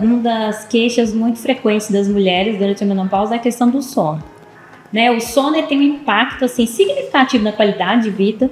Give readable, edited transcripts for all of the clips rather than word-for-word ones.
Uma das queixas muito frequentes das mulheres durante a menopausa é a questão do sono. Né? O sono ele tem um impacto assim, significativo na qualidade de vida,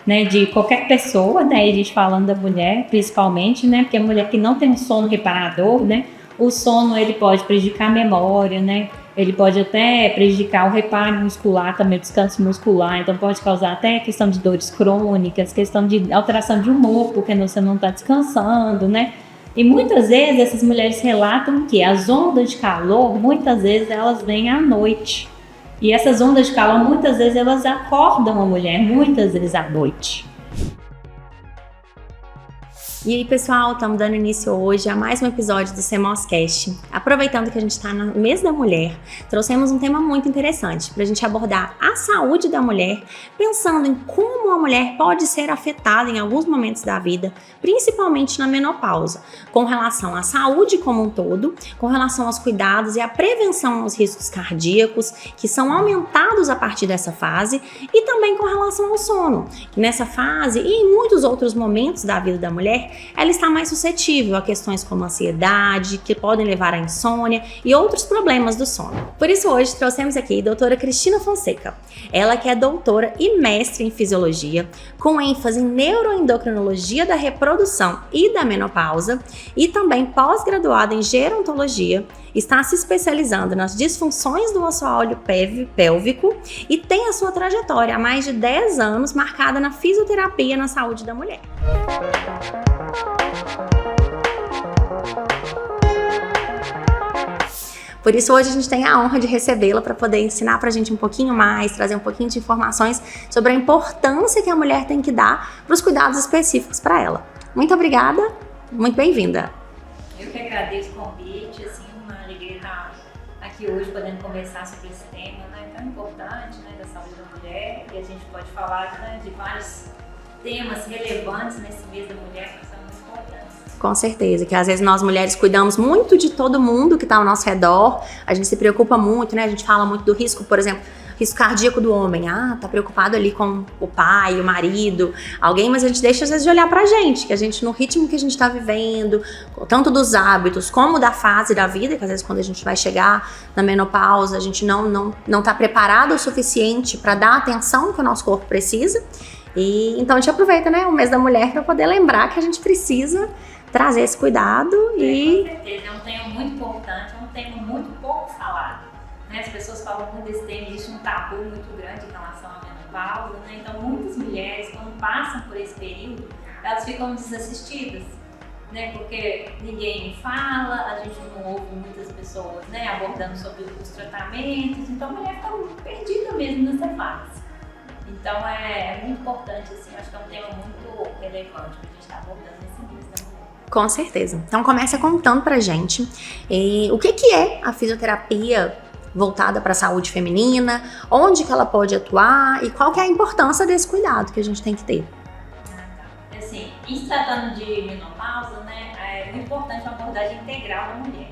né, de qualquer pessoa, né? A gente falando da mulher principalmente, né? Porque a mulher que não tem um sono reparador, né? O sono ele pode prejudicar a memória, né? Ele pode até prejudicar o reparo muscular, também o descanso muscular, então pode causar até questão de dores crônicas, questão de alteração de humor, porque você não está descansando, né? E muitas vezes essas mulheres relatam que as ondas de calor, muitas vezes elas vêm à noite. E essas ondas de calor, muitas vezes elas acordam a mulher, muitas vezes à noite. E aí, pessoal, estamos dando início hoje a mais um episódio do CMOScast. Aproveitando que a gente está no mês da mulher, trouxemos um tema muito interessante para a gente abordar a saúde da mulher, pensando em como a mulher pode ser afetada em alguns momentos da vida, principalmente na menopausa, com relação à saúde como um todo, com relação aos cuidados e à prevenção aos riscos cardíacos, que são aumentados a partir dessa fase, e também com relação ao sono, que nessa fase e em muitos outros momentos da vida da mulher, ela está mais suscetível a questões como ansiedade, que podem levar à insônia e outros problemas do sono. Por isso hoje trouxemos aqui a doutora Cristina Fonseca. Ela que é doutora e mestre em fisiologia, com ênfase em neuroendocrinologia da reprodução e da menopausa, e também pós-graduada em gerontologia, está se especializando nas disfunções do assoalho pélvico e tem a sua trajetória há mais de 10 anos marcada na fisioterapia na saúde da mulher. Por isso hoje a gente tem a honra de recebê-la para poder ensinar para a gente um pouquinho mais, trazer um pouquinho de informações sobre a importância que a mulher tem que dar para os cuidados específicos para ela. Muito obrigada, muito bem-vinda. Eu que agradeço o convite, assim, uma alegria estar aqui hoje podendo conversar sobre esse tema, né, tão importante, né, da saúde da mulher, e a gente pode falar, né, de vários temas relevantes nesse mês da mulher que são muito importantes. Com certeza, que às vezes nós mulheres cuidamos muito de todo mundo que está ao nosso redor, a gente se preocupa muito, né? A gente fala muito do risco, por exemplo, risco cardíaco do homem. Tá preocupado ali com o pai, o marido, alguém, mas a gente deixa às vezes de olhar pra gente, que a gente, no ritmo que a gente tá vivendo, tanto dos hábitos como da fase da vida, que às vezes quando a gente vai chegar na menopausa, a gente não tá preparado o suficiente para dar a atenção que o nosso corpo precisa. E então a gente aproveita, né, o mês da mulher para poder lembrar que a gente precisa trazer esse cuidado Com certeza, é um tema muito importante, é um tema muito pouco falado, né? As pessoas falam muito desse tema, existe um tabu muito grande em relação à menopausa, né? Então muitas mulheres, quando passam por esse período, elas ficam desassistidas, né? Porque ninguém fala, a gente não ouve muitas pessoas, né, abordando sobre os tratamentos, então a mulher fica perdida mesmo nessa fase. Então é muito importante, assim, acho que é um tema muito relevante que a gente está abordando nesse mês da mulher. Com certeza. Então começa contando pra gente o que é a fisioterapia voltada para a saúde feminina, onde que ela pode atuar e qual que é a importância desse cuidado que a gente tem que ter. Assim, em se tratando de menopausa, né, é muito importante uma abordagem integral da mulher.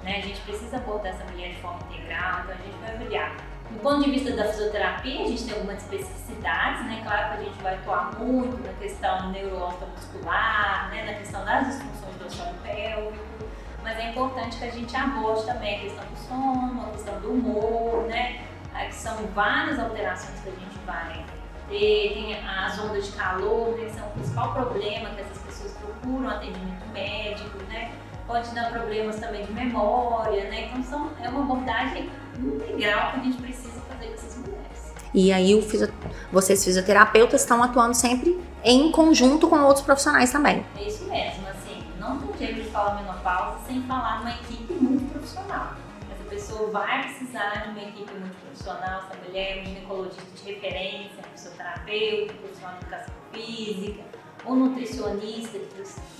Né? A gente precisa abordar essa mulher de forma integral, então a gente vai olhar. Do ponto de vista da fisioterapia, a gente tem algumas especificidades, né? Claro que a gente vai atuar muito na questão neurológica muscular, né? Na questão das disfunções do assoalho pélvico, mas é importante que a gente aborde também a questão do sono, a questão do humor, né? Que são várias alterações que a gente vai ter, tem as ondas de calor, né? Que são o principal problema que essas pessoas procuram atendimento médico, né? Pode dar problemas também de memória, né? Então é uma abordagem integral que a gente precisa fazer com essas mulheres. E aí vocês fisioterapeutas estão atuando sempre em conjunto com outros profissionais também. É isso mesmo, assim, não tem jeito de falar menopausa sem falar numa equipe multiprofissional. Essa pessoa vai precisar de uma equipe multiprofissional, essa mulher, um ginecologista de referência, um fisioterapeuta, um profissional de educação física, um nutricionista,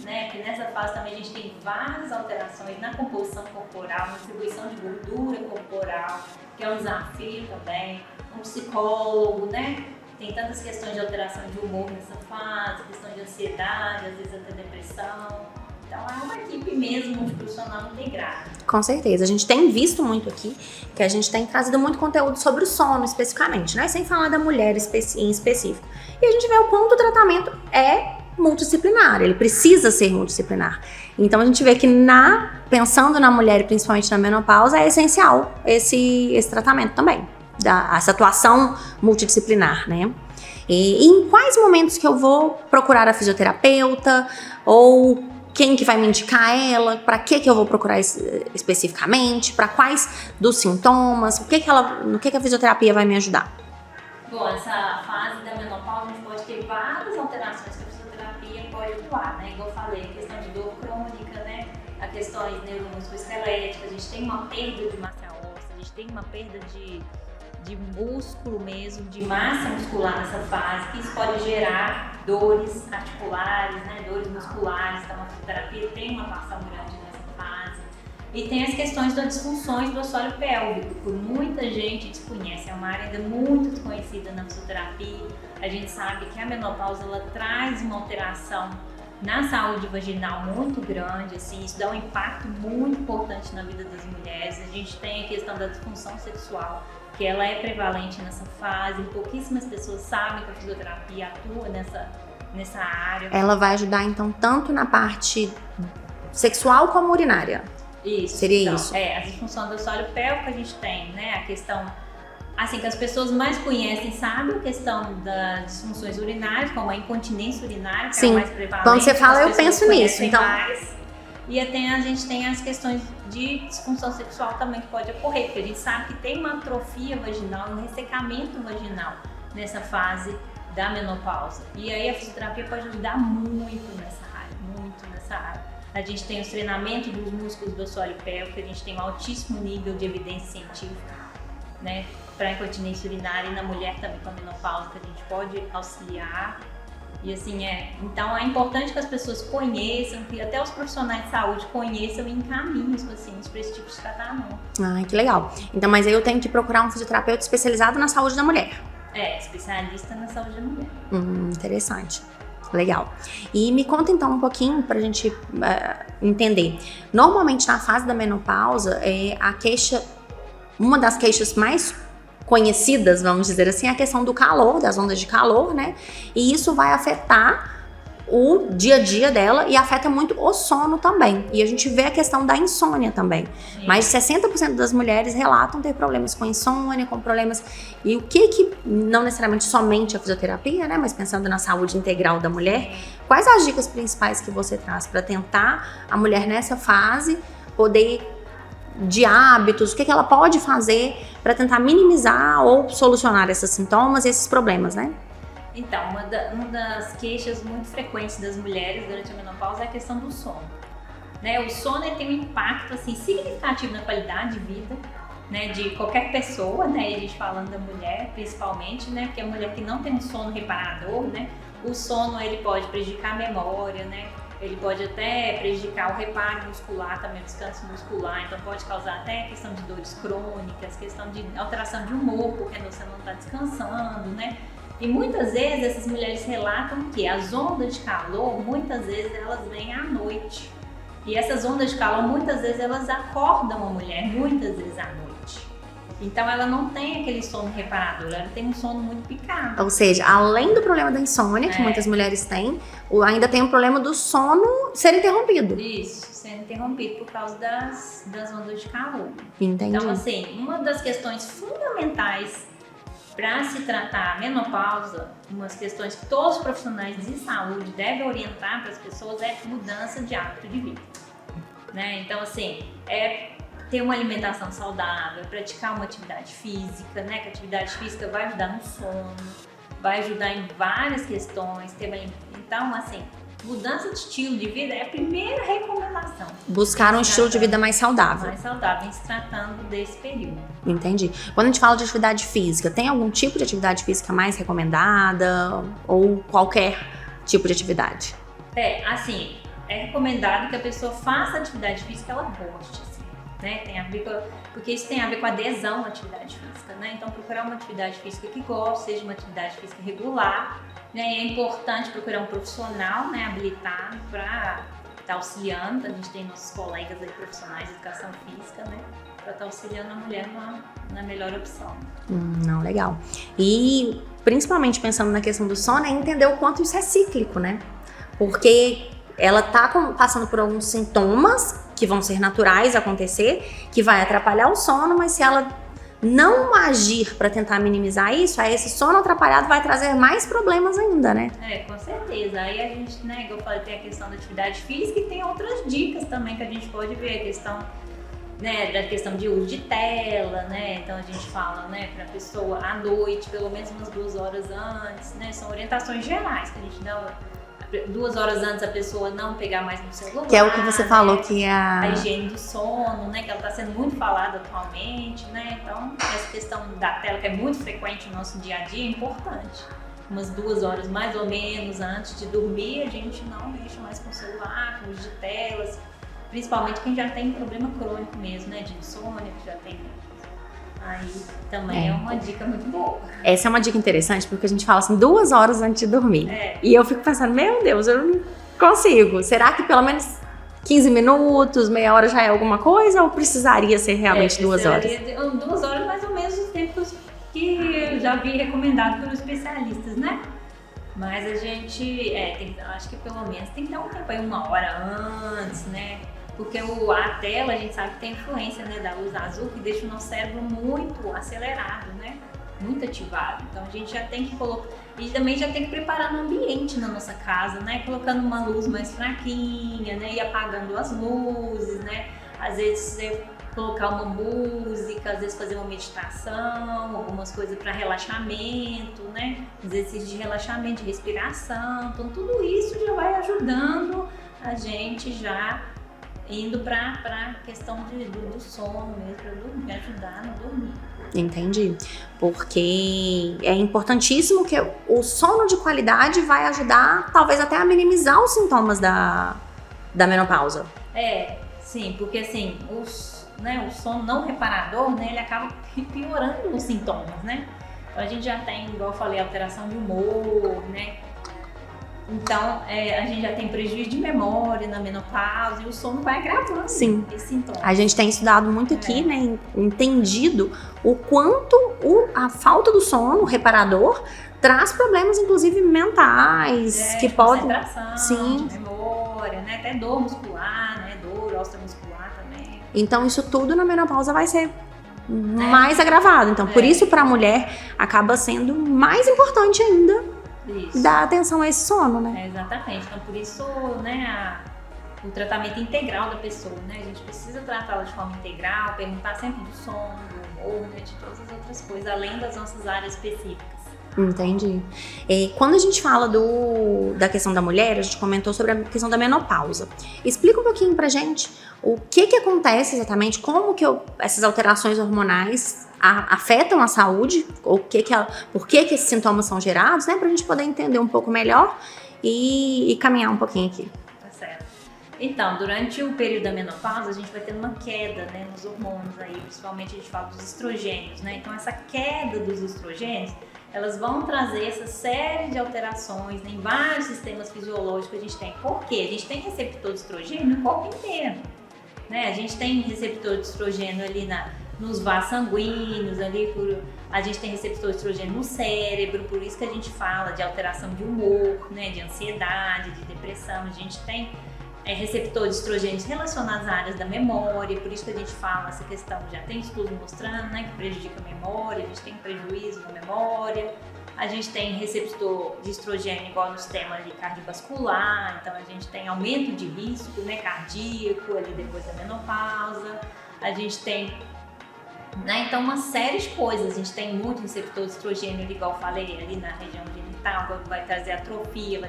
né, que nessa fase também a gente tem várias alterações na composição corporal, na distribuição de gordura corporal, que é um desafio também, um psicólogo, né, tem tantas questões de alteração de humor nessa fase, questão de ansiedade, às vezes até depressão. Então é uma equipe mesmo multiprofissional integrada. Com certeza, a gente tem visto muito aqui que a gente tem trazido muito conteúdo sobre o sono especificamente, né? Sem falar da mulher em específico. E a gente vê o quanto o tratamento é multidisciplinar, ele precisa ser multidisciplinar. Então a gente vê que pensando na mulher, e principalmente na menopausa, é essencial esse tratamento também, essa atuação multidisciplinar, né? E em quais momentos que eu vou procurar a fisioterapeuta, ou quem que vai me indicar ela, para que eu vou procurar especificamente, para quais dos sintomas, no que a fisioterapia vai me ajudar? Bom, essa fase da menopausa a gente pode ter várias alterações que a fisioterapia pode atuar, né? Igual eu falei, a questão de dor crônica, né? A questões neuromusculoesqueléticas, a gente tem uma perda de massa óssea, a gente tem uma perda de músculo mesmo, de massa muscular nessa fase, que isso pode gerar dores articulares, né? Dores musculares, então a fisioterapia tem uma atuação grande nessa fase. E tem as questões das disfunções do assoalho pélvico, que muita gente desconhece, é uma área ainda muito desconhecida na fisioterapia. A gente sabe que a menopausa ela traz uma alteração na saúde vaginal muito grande, assim, isso dá um impacto muito importante na vida das mulheres. A gente tem a questão da disfunção sexual, que ela é prevalente nessa fase, pouquíssimas pessoas sabem que a fisioterapia atua nessa área. Ela vai ajudar, então, tanto na parte sexual como urinária? Isso. Seria então, isso? A disfunção do assoalho pélvico a gente tem, né, a questão, assim, que as pessoas mais conhecem, sabem a questão das disfunções urinárias, como a incontinência urinária, que é a mais prevalente. Quando você fala, eu penso nisso, então. E até a gente tem as questões de disfunção sexual também que pode ocorrer, porque a gente sabe que tem uma atrofia vaginal, um ressecamento vaginal nessa fase da menopausa. E aí a fisioterapia pode ajudar muito nessa área, A gente tem os treinamentos dos músculos do assoalho pélvico, a gente tem um altíssimo nível de evidência científica, né, para incontinência urinária, e na mulher também com a menopausa, que a gente pode auxiliar. E assim, então é importante que as pessoas conheçam, que até os profissionais de saúde conheçam e encaminhem os pacientes para esse tipo de tratamento. Ah, que legal. Então, mas aí eu tenho que procurar um fisioterapeuta especializado na saúde da mulher. Especialista na saúde da mulher. Interessante. Legal. E me conta então um pouquinho pra gente entender. Normalmente na fase da menopausa, uma das queixas mais conhecidas, vamos dizer assim, é a questão do calor, das ondas de calor, né? E isso vai afetar o dia a dia dela e afeta muito o sono também. E a gente vê a questão da insônia também. Sim. Mais de 60% das mulheres relatam ter problemas com insônia, com problemas... E o que não necessariamente somente a fisioterapia, né? Mas pensando na saúde integral da mulher, quais as dicas principais que você traz para tentar a mulher nessa fase poder... de hábitos, o que ela pode fazer para tentar minimizar ou solucionar esses sintomas e esses problemas, né? Então, uma das queixas muito frequentes das mulheres durante a menopausa é a questão do sono. Né? O sono tem um impacto assim, significativo na qualidade de vida, né, de qualquer pessoa, né? E a gente falando da mulher principalmente, né? Porque a mulher que não tem um sono reparador, né? O sono ele pode prejudicar a memória, né? Ele pode até prejudicar o reparo muscular, também o descanso muscular, então pode causar até questão de dores crônicas, questão de alteração de humor, porque você não está descansando, né? E muitas vezes essas mulheres relatam que as ondas de calor, muitas vezes elas vêm à noite. E essas ondas de calor, muitas vezes elas acordam a mulher, muitas vezes à noite. Então ela não tem aquele sono reparador, ela tem um sono muito picado. Ou seja, além do problema da insônia, que muitas mulheres têm, ainda tem o problema do sono ser interrompido. Isso, sendo interrompido por causa das ondas de calor. Entendi. Então assim, uma das questões fundamentais para se tratar a menopausa, umas questões que todos os profissionais de saúde devem orientar para as pessoas é mudança de hábito de vida. Né? Então assim, ter uma alimentação saudável, praticar uma atividade física, né? Que a atividade física vai ajudar no sono, vai ajudar em várias questões. Então, assim, mudança de estilo de vida é a primeira recomendação. Buscar um estilo de vida mais saudável. Mais saudável, em se tratando desse período. Entendi. Quando a gente fala de atividade física, tem algum tipo de atividade física mais recomendada? Ou qualquer tipo de atividade? Assim, é recomendado que a pessoa faça atividade física que ela goste. Né? Porque isso tem a ver com adesão à atividade física, né? Então procurar uma atividade física que goste, seja uma atividade física regular, né? E é importante procurar um profissional, né, habilitado para estar auxiliando. A gente tem nossos colegas aí, profissionais de educação física, né, para estar auxiliando a mulher na melhor opção. Não, legal. E principalmente pensando na questão do sono, é entender o quanto isso é cíclico, né? porque ela tá passando por alguns sintomas que vão ser naturais acontecer, que vai atrapalhar o sono, mas se ela não agir para tentar minimizar isso, aí esse sono atrapalhado vai trazer mais problemas ainda, né? Com certeza. Aí a gente, né, igual eu falei, tem a questão da atividade física e tem outras dicas também que a gente pode ver, a questão, né, da questão de uso de tela, né, então a gente fala, né, pra pessoa à noite, pelo menos umas 2 horas antes, né, são orientações gerais que a gente dá. 2 horas antes a pessoa não pegar mais no celular. Que é o que você falou, que é a higiene do sono, né? Que ela está sendo muito falada atualmente, né? Então, essa questão da tela, que é muito frequente no nosso dia a dia, é importante. Umas 2 horas mais ou menos antes de dormir, a gente não mexe mais com o celular, com uso de telas. Principalmente quem já tem problema crônico mesmo, né? De insônia, que já tem... Aí também é uma dica muito boa. Essa é uma dica interessante, porque a gente fala assim, 2 horas antes de dormir. E eu fico pensando, meu Deus, eu não consigo. Será que pelo menos 15 minutos, meia hora já é alguma coisa? Ou precisaria ser realmente 2 horas? 2 horas mais ou menos os tempos que eu já vi recomendado pelos especialistas, né? Mas a gente, acho que pelo menos tem que dar um tempo aí, 1 hora antes, né? Porque a tela, a gente sabe que tem influência, né, da luz azul, que deixa o nosso cérebro muito acelerado, né? Muito ativado. Então a gente já tem que colocar... E também já tem que preparar no ambiente na nossa casa, né? Colocando uma luz mais fraquinha, né? E apagando as luzes, né? Às vezes você colocar uma música, às vezes fazer uma meditação, algumas coisas para relaxamento, né? Exercícios de relaxamento, de respiração. Então tudo isso já vai ajudando a gente já... indo para a questão do sono mesmo, para dormir, ajudar a dormir. Entendi. Porque é importantíssimo que o sono de qualidade vai ajudar, talvez até a minimizar os sintomas da menopausa. Sim, porque assim, o sono não reparador, né, ele acaba piorando os sintomas, né? Então a gente já tem, igual eu falei, alteração de humor, né? Então, a gente já tem prejuízo de memória na menopausa e o sono vai agravando esses sintomas. A gente tem estudado muito aqui, né, entendido o quanto a falta do sono reparador traz problemas, inclusive mentais, que podem... Concentração, de memória, né, até dor muscular, né, dor osteomuscular também. Então, isso tudo na menopausa vai ser mais agravado. Então, por isso, para a mulher, acaba sendo mais importante ainda dar atenção a esse sono, né? Exatamente. Então, por isso, né, o tratamento integral da pessoa, né? A gente precisa tratá-la de forma integral, perguntar sempre do sono, do humor, né, de todas as outras coisas, além das nossas áreas específicas. Entendi. Quando a gente fala da questão da mulher, a gente comentou sobre a questão da menopausa. Explica um pouquinho pra gente o que acontece exatamente, como que essas alterações hormonais afetam a saúde, por que esses sintomas são gerados, né? Pra gente poder entender um pouco melhor e caminhar um pouquinho aqui. Tá certo. Então, durante o período da menopausa, a gente vai tendo uma queda, né, nos hormônios aí, principalmente a gente fala dos estrogênios, né? Então, essa queda dos estrogênios, elas vão trazer essa série de alterações em vários sistemas fisiológicos que a gente tem. Por quê? A gente tem receptor de estrogênio no corpo inteiro, né? A gente tem receptor de estrogênio ali nos vasos sanguíneos, a gente tem receptor de estrogênio no cérebro, por isso que a gente fala de alteração de humor, né, de ansiedade, de depressão. A gente tem receptor de estrogênios relacionados às áreas da memória, por isso que a gente fala essa questão, já tem estudos mostrando, né, que prejudica a memória, a gente tem prejuízo na memória. A gente tem receptor de estrogênio igual no sistema cardiovascular, então a gente tem aumento de risco, né, cardíaco ali depois da menopausa. A gente tem, né, então uma série de coisas. A gente tem muito receptor de estrogênio, igual eu falei, ali na região genital, vai trazer atrofia,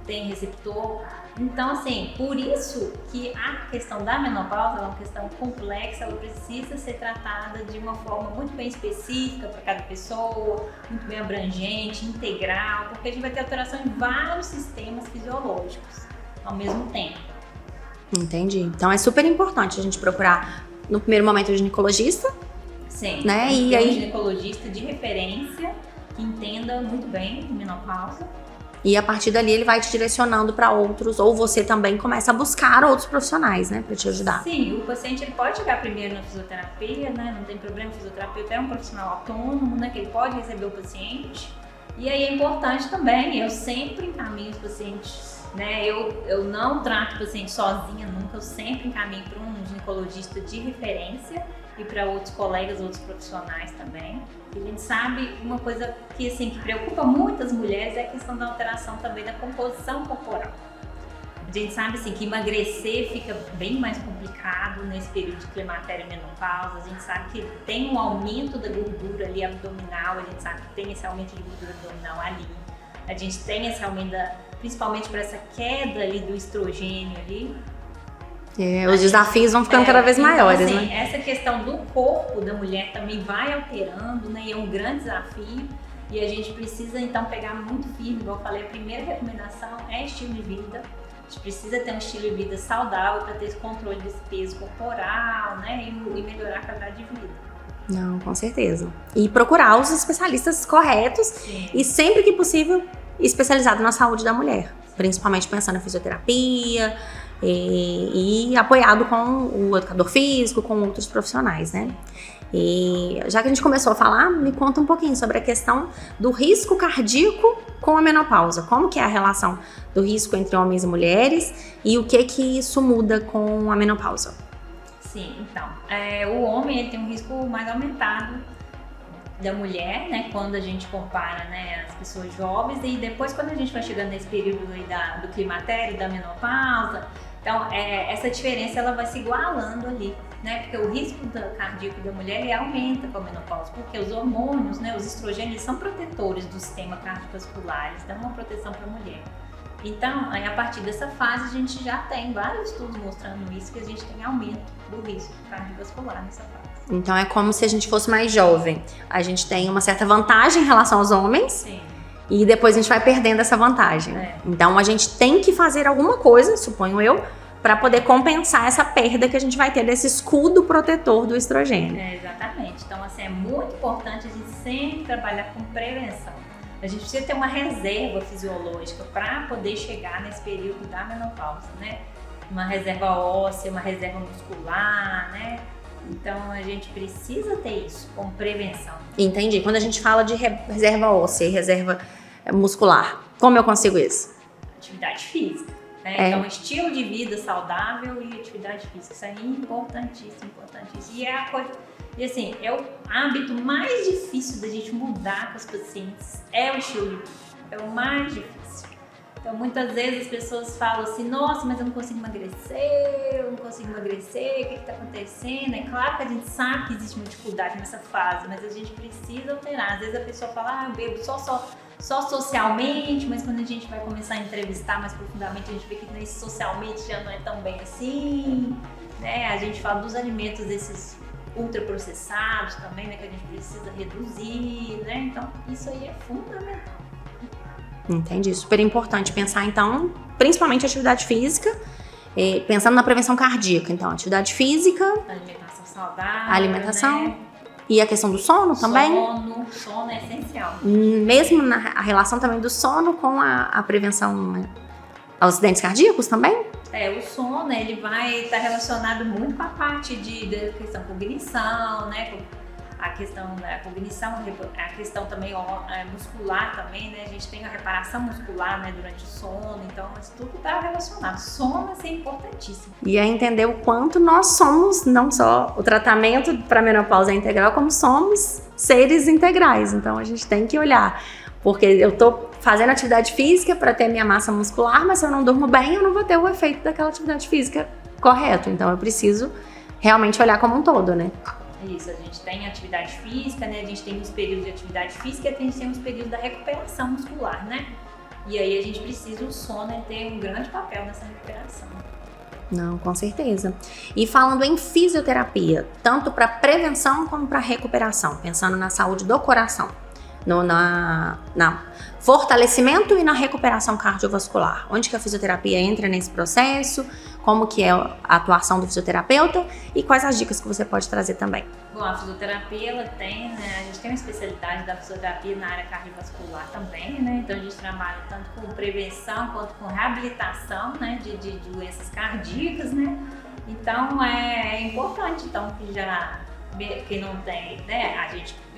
tem receptor. Então, assim, por isso que a questão da menopausa é uma questão complexa, ela precisa ser tratada de uma forma muito bem específica para cada pessoa, muito bem abrangente, integral, porque a gente vai ter alteração em vários sistemas fisiológicos ao mesmo tempo. Entendi. Então é super importante a gente procurar, no primeiro momento, o ginecologista. Sim, né? E aí, um ginecologista de referência que entenda muito bem menopausa. E a partir dali ele vai te direcionando para outros, ou você também começa a buscar outros profissionais, né, para te ajudar. Sim, o paciente ele pode chegar primeiro na fisioterapia, né, não tem problema, fisioterapeuta é um profissional autônomo, né, que ele pode receber o paciente. E aí é importante também, eu sempre encaminho os pacientes né? Eu não trato o paciente sozinha nunca, eu sempre encaminho para um ginecologista de referência e para outros colegas, outros profissionais também. E a gente sabe uma coisa que, assim, que preocupa muitas mulheres é a questão da alteração também da composição corporal. A gente sabe, assim, que emagrecer fica bem mais complicado nesse período de climatério e menopausa. A gente sabe que tem um aumento da gordura ali abdominal, a gente sabe que tem esse aumento de gordura abdominal ali. A gente tem esse aumento, principalmente para essa queda ali do estrogênio ali. Os desafios vão ficando cada vez maiores, então, assim, né? Essa questão do corpo da mulher também vai alterando, né? E é um grande desafio. E a gente precisa, então, pegar muito firme. Igual eu falei, a primeira recomendação é estilo de vida. A gente precisa ter um estilo de vida saudável para ter esse controle desse peso corporal, né? E melhorar a qualidade de vida. Não, com certeza. E procurar os especialistas corretos. Sim. E sempre que possível, especializado na saúde da mulher. Principalmente pensando em fisioterapia e apoiado com o educador físico, com outros profissionais, né? E já que a gente começou a falar, me conta um pouquinho sobre a questão do risco cardíaco com a menopausa. Como que é a relação do risco entre homens e mulheres e o que isso muda com a menopausa? Sim, então, o homem ele tem um risco mais aumentado da mulher, né, quando a gente compara, né, as pessoas jovens, e depois quando a gente vai chegando nesse período aí do climatério, da menopausa, então essa diferença ela vai se igualando ali, né, porque o risco cardíaco da mulher ele aumenta com a menopausa, porque os hormônios, né, os estrogênios são protetores do sistema cardiovascular, eles dão uma proteção para a mulher. Então, aí, a partir dessa fase, a gente já tem vários estudos mostrando isso, que a gente tem aumento do risco cardiovascular nessa fase. Então, é como se a gente fosse mais jovem. A gente tem uma certa vantagem em relação aos homens. Sim. E depois a gente vai perdendo essa vantagem. Então, a gente tem que fazer alguma coisa, suponho eu, para poder compensar essa perda que a gente vai ter desse escudo protetor do estrogênio. Exatamente. Então, assim, é muito importante a gente sempre trabalhar com prevenção. A gente precisa ter uma reserva fisiológica para poder chegar nesse período da menopausa, né? Uma reserva óssea, uma reserva muscular, né? Então, a gente precisa ter isso como prevenção. Entendi. Quando a gente fala de reserva óssea e reserva muscular, como eu consigo isso? Atividade física, né? Então, estilo de vida saudável e atividade física. Isso é importantíssimo, importantíssimo. E é a coisa... E assim, é o hábito mais difícil da gente mudar com os pacientes, é o estilo de vida, é o mais difícil. Então, muitas vezes as pessoas falam assim, nossa, mas eu não consigo emagrecer, o que está acontecendo? É claro que a gente sabe que existe uma dificuldade nessa fase, mas a gente precisa alterar. Às vezes a pessoa fala, eu bebo só socialmente, mas quando a gente vai começar a entrevistar mais profundamente, a gente vê que nesse socialmente já não é tão bem assim, né? A gente fala dos alimentos desses ultraprocessados também, né, que a gente precisa reduzir, né? Então, isso aí é fundamental. Entendi, super importante pensar, então, principalmente atividade física, pensando na prevenção cardíaca, então, atividade física, alimentação saudável, alimentação, né? E a questão do sono também? Sono é essencial. Mesmo a relação também do sono com a prevenção, né, aos acidentes cardíacos também? O sono, ele vai estar relacionado muito com a parte da questão cognição, né? A questão da cognição, a questão também muscular também, né? A gente tem a reparação muscular, né, durante o sono, então isso tudo está relacionado. Sono é importantíssimo. E é entender o quanto nós somos, não só o tratamento para menopausa é integral, como somos seres integrais. Então a gente tem que olhar, porque eu estou fazendo atividade física para ter minha massa muscular, mas se eu não durmo bem, eu não vou ter o efeito daquela atividade física correto. Então eu preciso realmente olhar como um todo, né? Isso, a gente tem atividade física, né? A gente tem os períodos de atividade física e a gente tem os períodos da recuperação muscular, né? E aí a gente precisa, o sono ter um grande papel nessa recuperação. Não, com certeza. E falando em fisioterapia, tanto para prevenção como para recuperação, pensando na saúde do coração, na fortalecimento e na recuperação cardiovascular. Onde que a fisioterapia entra nesse processo? Como que é a atuação do fisioterapeuta? E quais as dicas que você pode trazer também? Bom, a fisioterapia, ela tem, né, a gente tem uma especialidade da fisioterapia na área cardiovascular também, né? Então a gente trabalha tanto com prevenção quanto com reabilitação, né, de doenças cardíacas, né? Então é importante, então, que já quem não tem, né,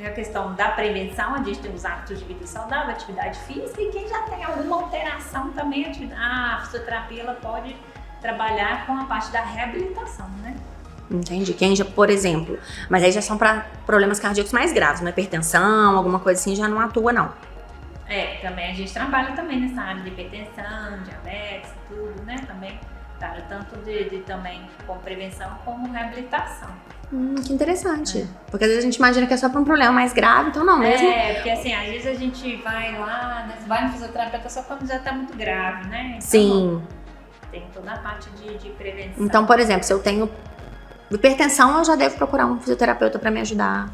a questão da prevenção, a gente tem os hábitos de vida saudável, atividade física, e quem já tem alguma alteração também, a fisioterapia ela pode trabalhar com a parte da reabilitação, né? Entendi. Quem já, por exemplo, mas aí já são para problemas cardíacos mais graves, uma hipertensão, alguma coisa assim, já não atua, não. Também a gente trabalha também nessa área de hipertensão, diabetes, tudo, né? Também trabalha tanto de também como prevenção como reabilitação. Que interessante. Porque às vezes a gente imagina que é só para um problema mais grave, então não mesmo? Porque assim, às vezes a gente vai lá, né, vai no fisioterapeuta só quando já tá muito grave, né? Então, sim. Tem toda a parte de prevenção. Então, por exemplo, se eu tenho hipertensão, eu já devo procurar um fisioterapeuta para me ajudar.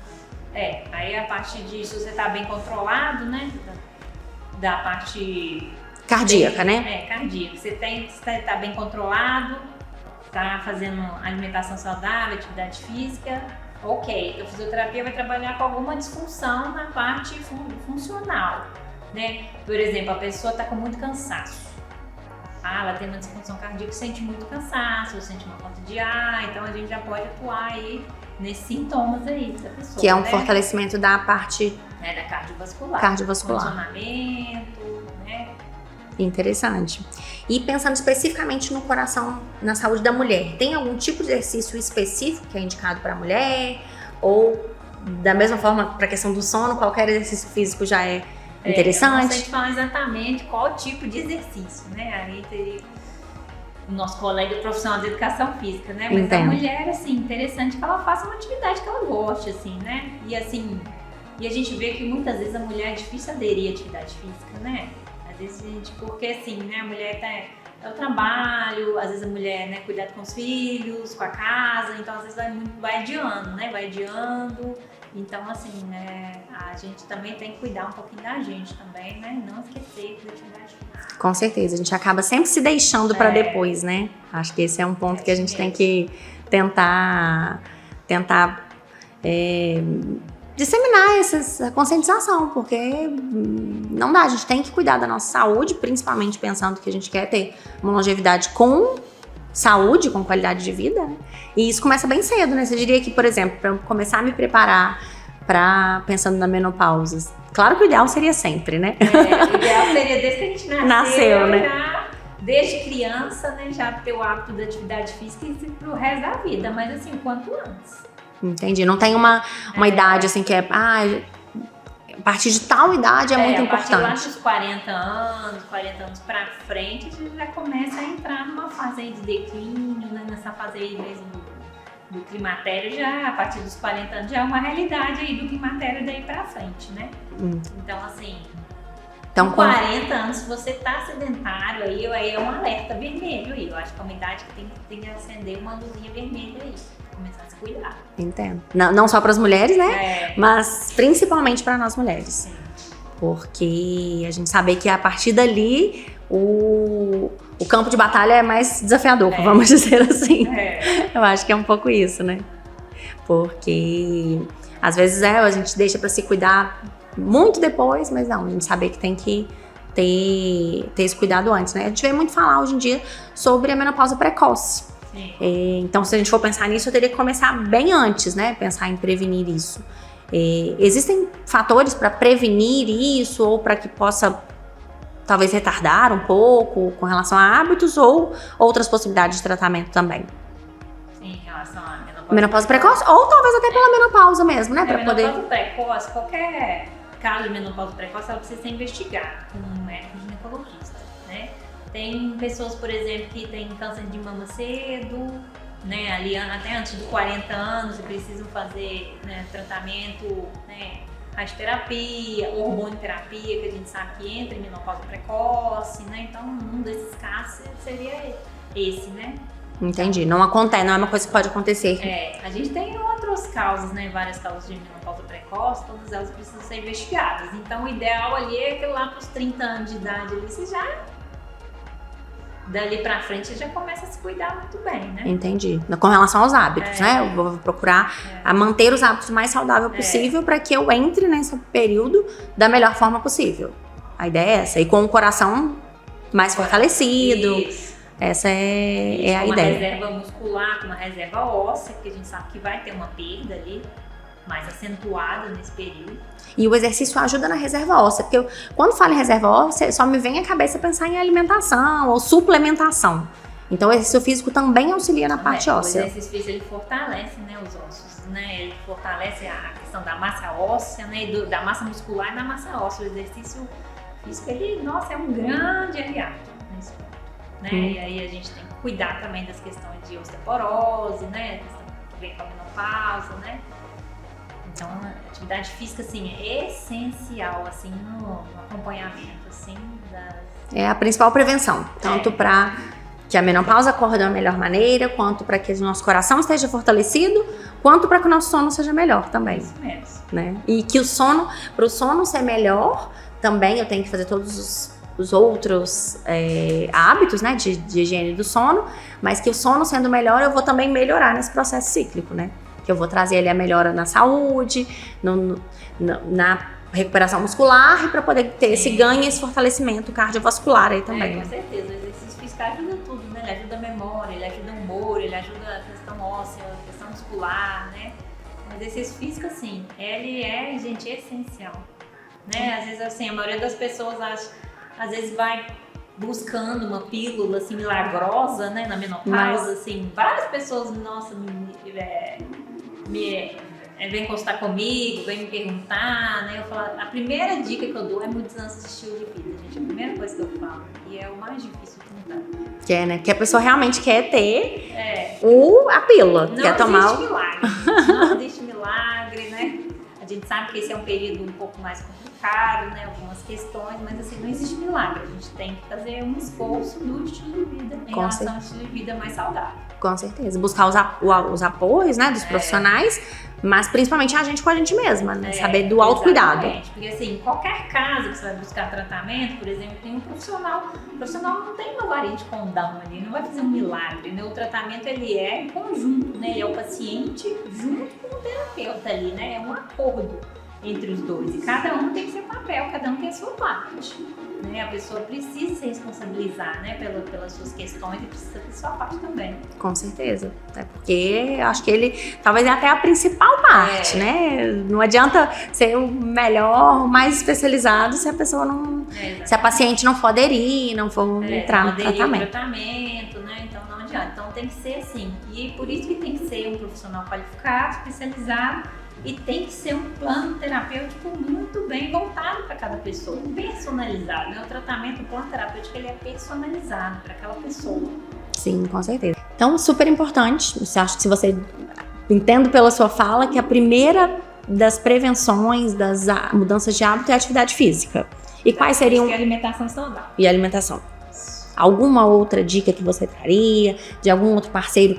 Aí a parte de se você tá bem controlado, né? Da parte cardíaca, né? Cardíaca. Você tá bem controlado, tá fazendo alimentação saudável, atividade física, ok. A fisioterapia vai trabalhar com alguma disfunção na parte funcional, né? Por exemplo, a pessoa tá com muito cansaço. Ela tem uma disfunção cardíaca, sente muito cansaço, sente uma falta de ar, então a gente já pode atuar aí nesses sintomas aí da pessoa. Que é um fortalecimento da parte da cardiovascular. Condicionamento, né? Interessante. E pensando especificamente no coração, na saúde da mulher, tem algum tipo de exercício específico que é indicado para a mulher? Ou da mesma forma, para a questão do sono, qualquer exercício físico já é interessante? Eu não sei te falar exatamente qual tipo de exercício, né? Aí teria o nosso colega profissional de educação física, né? Mas entendo. A mulher, assim, interessante que ela faça uma atividade que ela goste, assim, né? E assim, a gente vê que muitas vezes a mulher é difícil aderir à atividade física, né? Às vezes porque assim, né? A mulher é o trabalho, às vezes a mulher, né, cuidado com os filhos, com a casa, então às vezes vai adiando, né? Vai adiando. Então, assim, a gente também tem que cuidar um pouquinho da gente também, né? Não esquecer da atividade física. Com certeza, a gente acaba sempre se deixando para depois, né? Acho que esse é um ponto que a gente tem que tentar disseminar essa conscientização, porque não dá, a gente tem que cuidar da nossa saúde, principalmente pensando que a gente quer ter uma longevidade com saúde, com qualidade de vida, né? E isso começa bem cedo, né? Você diria que, por exemplo, para eu começar a me preparar pensando na menopausa, claro que o ideal seria sempre, né? O ideal seria desde que a gente nasceu, né? Já, desde criança, né? Já ter o hábito da atividade física e pro resto da vida, mas assim, o quanto antes. Entendi. Não tem uma idade assim que é... a partir de tal idade é muito importante. A partir dos 40 anos pra frente, a gente já começa a entrar numa fase aí de declínio, né? Nessa fase aí mesmo do climatério, já a partir dos 40 anos já é uma realidade aí do climatério daí pra frente, né? Então, assim, com 40 anos, se você tá sedentário aí é um alerta vermelho aí. Eu acho que é uma idade que tem que acender uma luzinha vermelha aí. Começar a se cuidar. Entendo. Não só para as mulheres, né? Mas principalmente para nós mulheres. Sim. Porque a gente sabe que a partir dali o campo de batalha é mais desafiador, vamos dizer assim. Eu acho que é um pouco isso, né? Porque às vezes a gente deixa para se cuidar muito depois, mas não, a gente sabe que tem que ter esse cuidado antes, né? A gente vê muito falar hoje em dia sobre a menopausa precoce. Então, se a gente for pensar nisso, eu teria que começar bem antes, né? Pensar em prevenir isso. Existem fatores para prevenir isso ou para que possa, talvez, retardar um pouco com relação a hábitos ou outras possibilidades de tratamento também? Sim, em relação à menopausa precoce ou talvez até pela menopausa mesmo, né? Para poder... menopausa precoce, qualquer caso de menopausa precoce, ela precisa ser investigada com um médico ginecologista, né? Tem pessoas, por exemplo, que têm câncer de mama cedo, né, ali até antes de 40 anos e precisam fazer, né, tratamento, né, radioterapia, hormonioterapia, que a gente sabe que entra em menopausa precoce, né? Então, um desses casos seria esse, né? Entendi. Não acontece, não é uma coisa que pode acontecer. A gente tem outras causas, né? Várias causas de menopausa precoce, todas elas precisam ser investigadas. Então, o ideal ali é que lá para os 30 anos de idade ali, você já... Dali pra frente você já começa a se cuidar muito bem, né? Entendi. Com relação aos hábitos, né? Eu vou procurar a manter os hábitos o mais saudável possível para que eu entre nesse período da melhor forma possível. A ideia é essa. E com o coração mais fortalecido. Isso. Essa é a uma ideia. reserva muscular, com uma reserva óssea, porque a gente sabe que vai ter uma perda ali, mais acentuada nesse período. E o exercício ajuda na reserva óssea, porque quando falo em reserva óssea, só me vem à cabeça pensar em alimentação ou suplementação. Então o exercício físico também auxilia na parte óssea. O exercício físico ele fortalece, né, os ossos, né? Ele fortalece a questão da massa óssea, né, da massa muscular e da massa óssea. O exercício físico, ele, nossa, é um grande aliado nesse ponto, né? E aí a gente tem que cuidar também das questões de osteoporose, né? A questão que vem com a menopausa, né? Então, a atividade física, assim, é essencial, assim, no acompanhamento, assim, É a principal prevenção, tanto para que a menopausa ocorra de uma melhor maneira, quanto para que o nosso coração esteja fortalecido, quanto para que o nosso sono seja melhor também. Isso mesmo. Né? E que o sono, para o sono ser melhor, também eu tenho que fazer todos os outros hábitos, né, de higiene do sono, mas que o sono sendo melhor, eu vou também melhorar nesse processo cíclico, né? Que eu vou trazer ali a melhora na saúde, na recuperação muscular e para poder ter esse ganho, esse fortalecimento cardiovascular aí também. Com certeza, o exercício físico ajuda tudo, né? Ele ajuda a memória, ele ajuda o humor, ele ajuda a questão óssea, a questão muscular, né? O exercício físico, assim, ele é, gente, essencial, né? Às vezes, assim, a maioria das pessoas às vezes vai buscando uma pílula, assim, milagrosa, né? Na menopausa, assim, várias pessoas, nossa, vem consultar comigo, vem me perguntar, né? Eu falo, a primeira dica que eu dou é mudança de estilo de vida, gente. A primeira coisa que eu falo, e é o mais difícil de mudar. Que é, né? Que a pessoa realmente quer ter a pílula. Não quer tomar milagre, não existe milagre, né? A gente sabe que esse é um período um pouco mais complicado, né? Algumas questões, mas assim, não existe milagre. A gente tem que fazer um esforço do estilo de vida em relação ao estilo de vida mais saudável. Com certeza. Buscar os apoios, né, dos profissionais, mas principalmente a gente com a gente mesma, né? Saber do autocuidado. Porque assim, qualquer caso que você vai buscar tratamento, por exemplo, tem um profissional. O profissional não tem uma varinha de condão ali, não vai fazer um milagre, né? O tratamento, ele é em conjunto, né? Ele é o paciente junto com o terapeuta ali, né? É um acordo entre os dois. E cada um tem seu papel, cada um tem a sua parte. Né? A pessoa precisa se responsabilizar, né, pelas suas questões e precisa ter sua parte também. Com certeza. Porque eu acho que ele talvez é até a principal parte, né? Não adianta ser o melhor, mais especializado se a pessoa não. Se a paciente não for aderir, não for entrar no tratamento. Né? Então não adianta. Então tem que ser assim. E por isso que tem que ser um profissional qualificado, especializado. E tem que ser um plano terapêutico muito bem voltado para cada pessoa, personalizado, né? O tratamento, o plano terapêutico, ele é personalizado para aquela pessoa. Sim, com certeza. Então, super importante, acho que se você entende pela sua fala, que a primeira das prevenções das mudanças de hábito é a atividade física. E quais seriam... E a alimentação saudável. E a alimentação. Alguma outra dica que você traria, de algum outro parceiro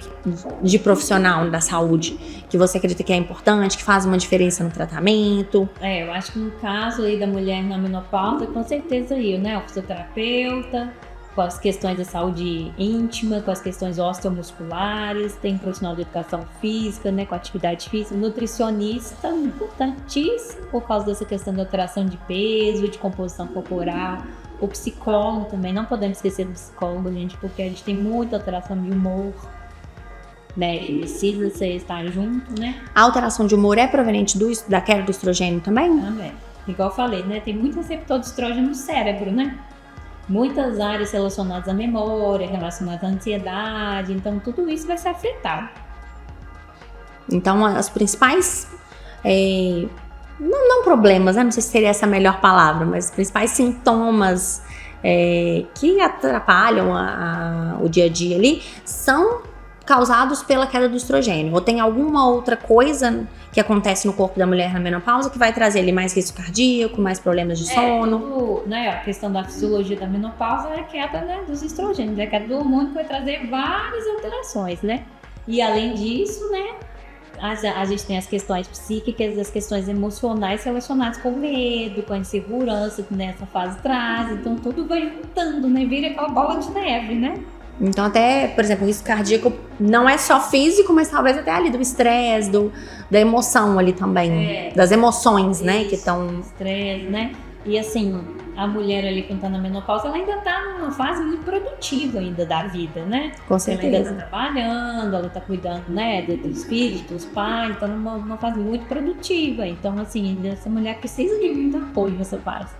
de profissional da saúde que você acredita que é importante, que faz uma diferença no tratamento? Eu acho que no caso aí da mulher na menopausa, com certeza eu, né? O fisioterapeuta, com as questões da saúde íntima, com as questões osteomusculares, tem profissional de educação física, né? Com atividade física, nutricionista, importantíssimo por causa dessa questão de alteração de peso, de composição corporal. O psicólogo também, não podemos esquecer do psicólogo, gente, porque a gente tem muita alteração de humor, né? E precisa estar junto, né? A alteração de humor é proveniente da queda do estrogênio também? Também. Igual eu falei, né? Tem muito receptor de estrogênio no cérebro, né? Muitas áreas relacionadas à memória, relacionadas à ansiedade, então tudo isso vai ser afetado. Então, as principais... Não problemas, né? Não sei se seria essa a melhor palavra, mas os principais sintomas que atrapalham o dia a dia ali são causados pela queda do estrogênio. Ou tem alguma outra coisa que acontece no corpo da mulher na menopausa que vai trazer ali mais risco cardíaco, mais problemas de sono? Né, a questão da fisiologia da menopausa é a queda, né, dos estrogênios, a queda do hormônio que vai trazer várias alterações, né? E além disso, né, a gente tem as questões psíquicas, as questões emocionais relacionadas com o medo, com a insegurança que nessa fase traz. Então tudo vai juntando, né? Vira aquela bola de neve, né? Então até, por exemplo, o risco cardíaco não é só físico, mas talvez até ali do estresse, da emoção ali também. Das emoções, né? Que estão... Estresse, né? E assim, a mulher ali quando tá na menopausa, ela ainda tá numa fase muito produtiva ainda da vida, né? Com certeza. Ela ainda tá trabalhando, ela tá cuidando, né, dos filhos, dos pais, então numa fase muito produtiva. Então, assim, essa mulher precisa de muito apoio nessa fase.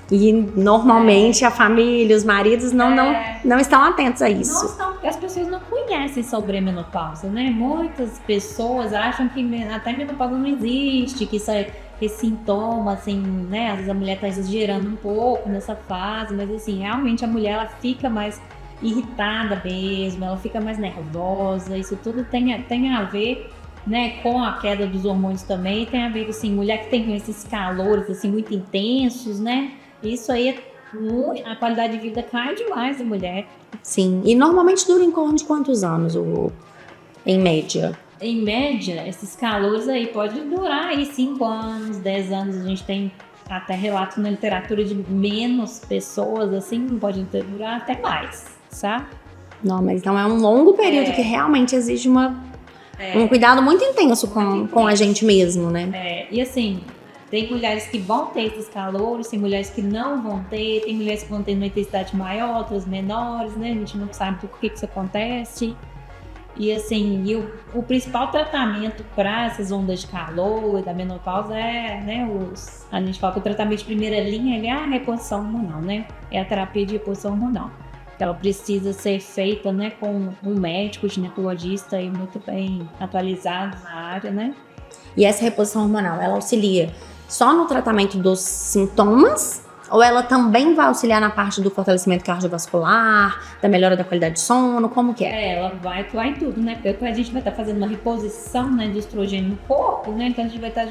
E normalmente a família, os maridos não estão atentos a isso. Não estão, porque as pessoas não conhecem sobre a menopausa, né? Muitas pessoas acham que até a menopausa não existe, que isso é esse sintoma, assim, né? Às vezes a mulher está exagerando um pouco nessa fase, mas assim, realmente a mulher ela fica mais irritada mesmo, ela fica mais nervosa, isso tudo tem a ver, né, com a queda dos hormônios também, tem a ver, assim, mulher que tem esses calores, assim, muito intensos, né? Isso aí, a qualidade de vida cai demais da mulher. Sim, e normalmente dura em torno de quantos anos, em média? Em média, esses calores aí podem durar aí 5 anos, 10 anos. A gente tem até relatos na literatura de menos pessoas, assim, pode durar até mais, sabe? Não, mas então é um longo período que realmente exige um cuidado muito intenso com a gente mesmo, né? E assim, tem mulheres que vão ter esses calores, tem mulheres que não vão ter, tem mulheres que vão ter uma intensidade maior, outras menores, né? A gente não sabe por que isso acontece. E assim, o principal tratamento para essas ondas de calor e da menopausa né, a gente fala que o tratamento de primeira linha é a reposição hormonal, né? É a terapia de reposição hormonal. Ela precisa ser feita, né, com um médico ginecologista aí muito bem atualizado na área, né? E essa reposição hormonal, ela auxilia só no tratamento dos sintomas? Ou ela também vai auxiliar na parte do fortalecimento cardiovascular, da melhora da qualidade de sono? Como que é? Ela vai atuar em tudo, né? Porque a gente vai estar fazendo uma reposição, né, de estrogênio no corpo, né? Então a gente vai estar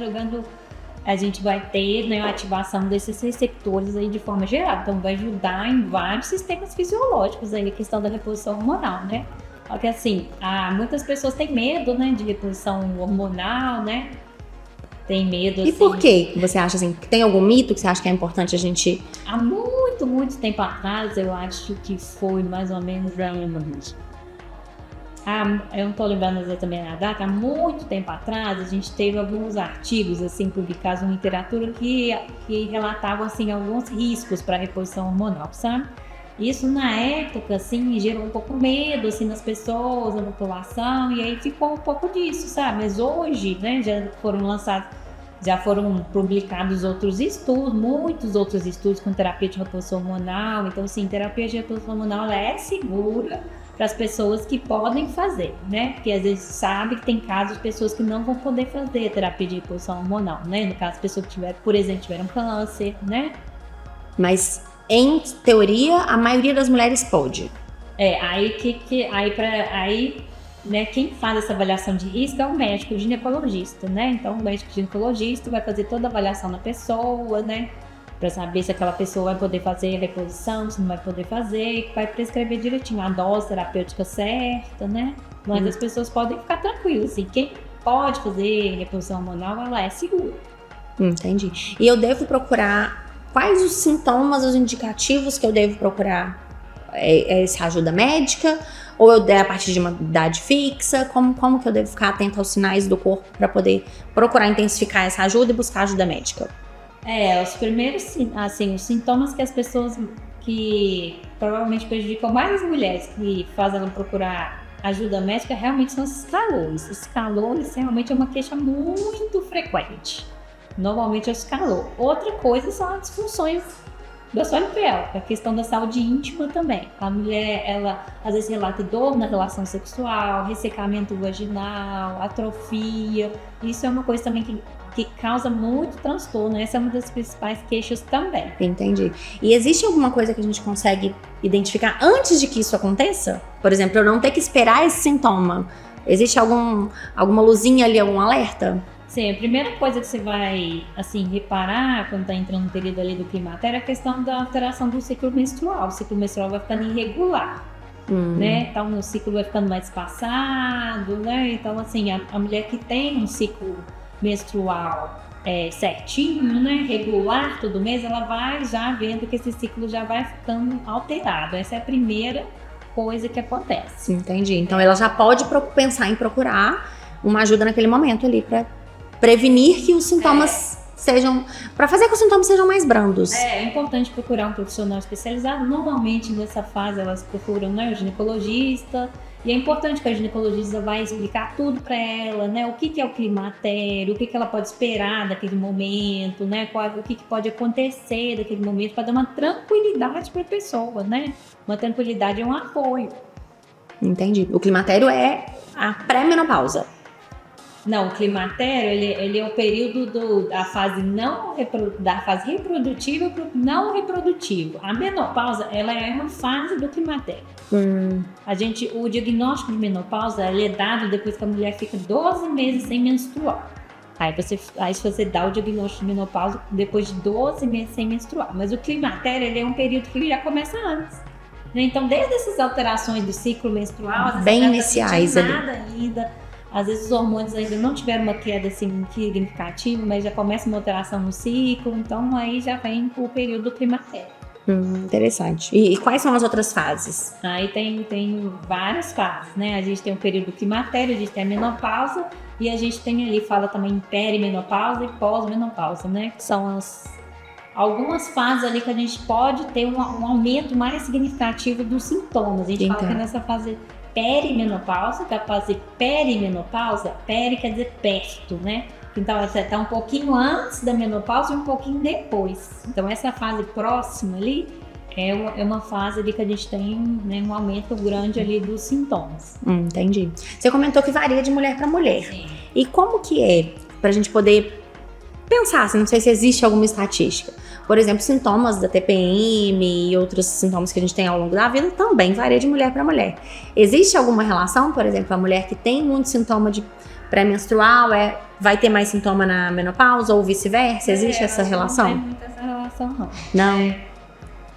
a gente vai ter, né, a ativação desses receptores aí de forma geral. Então vai ajudar em vários sistemas fisiológicos aí, a questão da reposição hormonal, né? Porque assim, muitas pessoas têm medo, né, de reposição hormonal, né? Tem medo, assim. E por que você acha assim? Tem algum mito que você acha que é importante a gente... Há muito tempo atrás, eu acho que foi mais ou menos... eu não tô lembrando exatamente a data. Há muito tempo atrás, a gente teve alguns artigos, assim, publicados na literatura que relatavam, assim, alguns riscos para a reposição hormonal, sabe? Isso, na época, assim, gerou um pouco medo, assim, nas pessoas, na população, e aí ficou um pouco disso, sabe? Mas hoje, né, já foram publicados outros estudos, muitos outros estudos com terapia de reposição hormonal. Então, assim, terapia de reposição hormonal, ela é segura para as pessoas que podem fazer, né? Porque às vezes sabe que tem casos de pessoas que não vão poder fazer terapia de reposição hormonal, né? No caso, pessoas que por exemplo, tiveram câncer, né? Mas... em teoria, a maioria das mulheres pode. Né, quem faz essa avaliação de risco é o médico ginecologista, né? Então, o médico ginecologista vai fazer toda a avaliação da pessoa, né? Para saber se aquela pessoa vai poder fazer a reposição, se não vai poder fazer, vai prescrever direitinho a dose terapêutica certa, né? Mas as pessoas podem ficar tranquilas, assim, quem pode fazer reposição hormonal, ela é segura. Entendi. E eu devo procurar... Quais os sintomas, os indicativos que eu devo procurar? Essa ajuda médica? Ou a partir de uma idade fixa? Como que eu devo ficar atenta aos sinais do corpo para poder procurar intensificar essa ajuda e buscar ajuda médica? Os primeiros, assim, os sintomas que as pessoas que provavelmente prejudicam mais as mulheres que fazem ela procurar ajuda médica realmente são esses calores. Esses calores realmente é uma queixa muito frequente. Normalmente é o calor. Outra coisa são as disfunções do assoalho pélvico, a questão da saúde íntima também. A mulher, ela às vezes relata dor na relação sexual, ressecamento vaginal, atrofia. Isso é uma coisa também que causa muito transtorno. Essa é uma das principais queixas também. Entendi. E existe alguma coisa que a gente consegue identificar antes de que isso aconteça? Por exemplo, eu não ter que esperar esse sintoma. Existe alguma luzinha ali, algum alerta? Sim, a primeira coisa que você vai, assim, reparar quando tá entrando no período ali do climatério é a questão da alteração do ciclo menstrual. O ciclo menstrual vai ficando irregular, né? Então, o ciclo vai ficando mais espaçado, né? Então, assim, a mulher que tem um ciclo menstrual certinho, né? Regular todo mês, ela vai já vendo que esse ciclo já vai ficando alterado. Essa é a primeira coisa que acontece. Entendi. Então, ela já pode pensar em procurar uma ajuda naquele momento ali para prevenir que os sintomas para fazer que os sintomas sejam mais brandos. É importante procurar um profissional especializado. Normalmente nessa fase elas procuram, né, o ginecologista. E é importante que a ginecologista vai explicar tudo para ela, né? O que é o climatério, o que ela pode esperar daquele momento, né? O que pode acontecer daquele momento, para dar uma tranquilidade para a pessoa, né? Uma tranquilidade é um apoio. Entendi. O climatério é a pré-menopausa. Não, o climatério, ele é o período da fase da fase reprodutiva para o não reprodutivo. A menopausa, ela é uma fase do climatério. O diagnóstico de menopausa, ele é dado depois que a mulher fica 12 meses sem menstruar. Aí você dá o diagnóstico de menopausa depois de 12 meses sem menstruar. Mas o climatério, ele é um período que já começa antes. Então, desde essas alterações do ciclo menstrual, bem iniciais ali. Nada ainda. Às vezes os hormônios ainda não tiveram uma queda assim, significativa, mas já começa uma alteração no ciclo, então aí já vem o período do climatério. Interessante. E quais são as outras fases? Aí tem várias fases, né? A gente tem o período do climatério, a gente tem a menopausa e a gente tem ali, fala também perimenopausa e pós-menopausa, né? Que são algumas fases ali que a gente pode ter um aumento mais significativo dos sintomas. A gente fala que nessa fase perimenopausa, que a fase perimenopausa, peri quer dizer perto, né? Então essa está um pouquinho antes da menopausa e um pouquinho depois. Então essa fase próxima ali é uma fase ali que a gente tem, né, um aumento grande ali dos sintomas. Entendi. Você comentou que varia de mulher para mulher. Sim. E como que é para a gente poder pensar, assim, não sei se existe alguma estatística. Por exemplo, sintomas da TPM e outros sintomas que a gente tem ao longo da vida também varia de mulher para mulher. Existe alguma relação, por exemplo, a mulher que tem muito sintoma de pré-menstrual vai ter mais sintoma na menopausa ou vice-versa? Existe essa relação? Não tem muita essa relação, não. Não?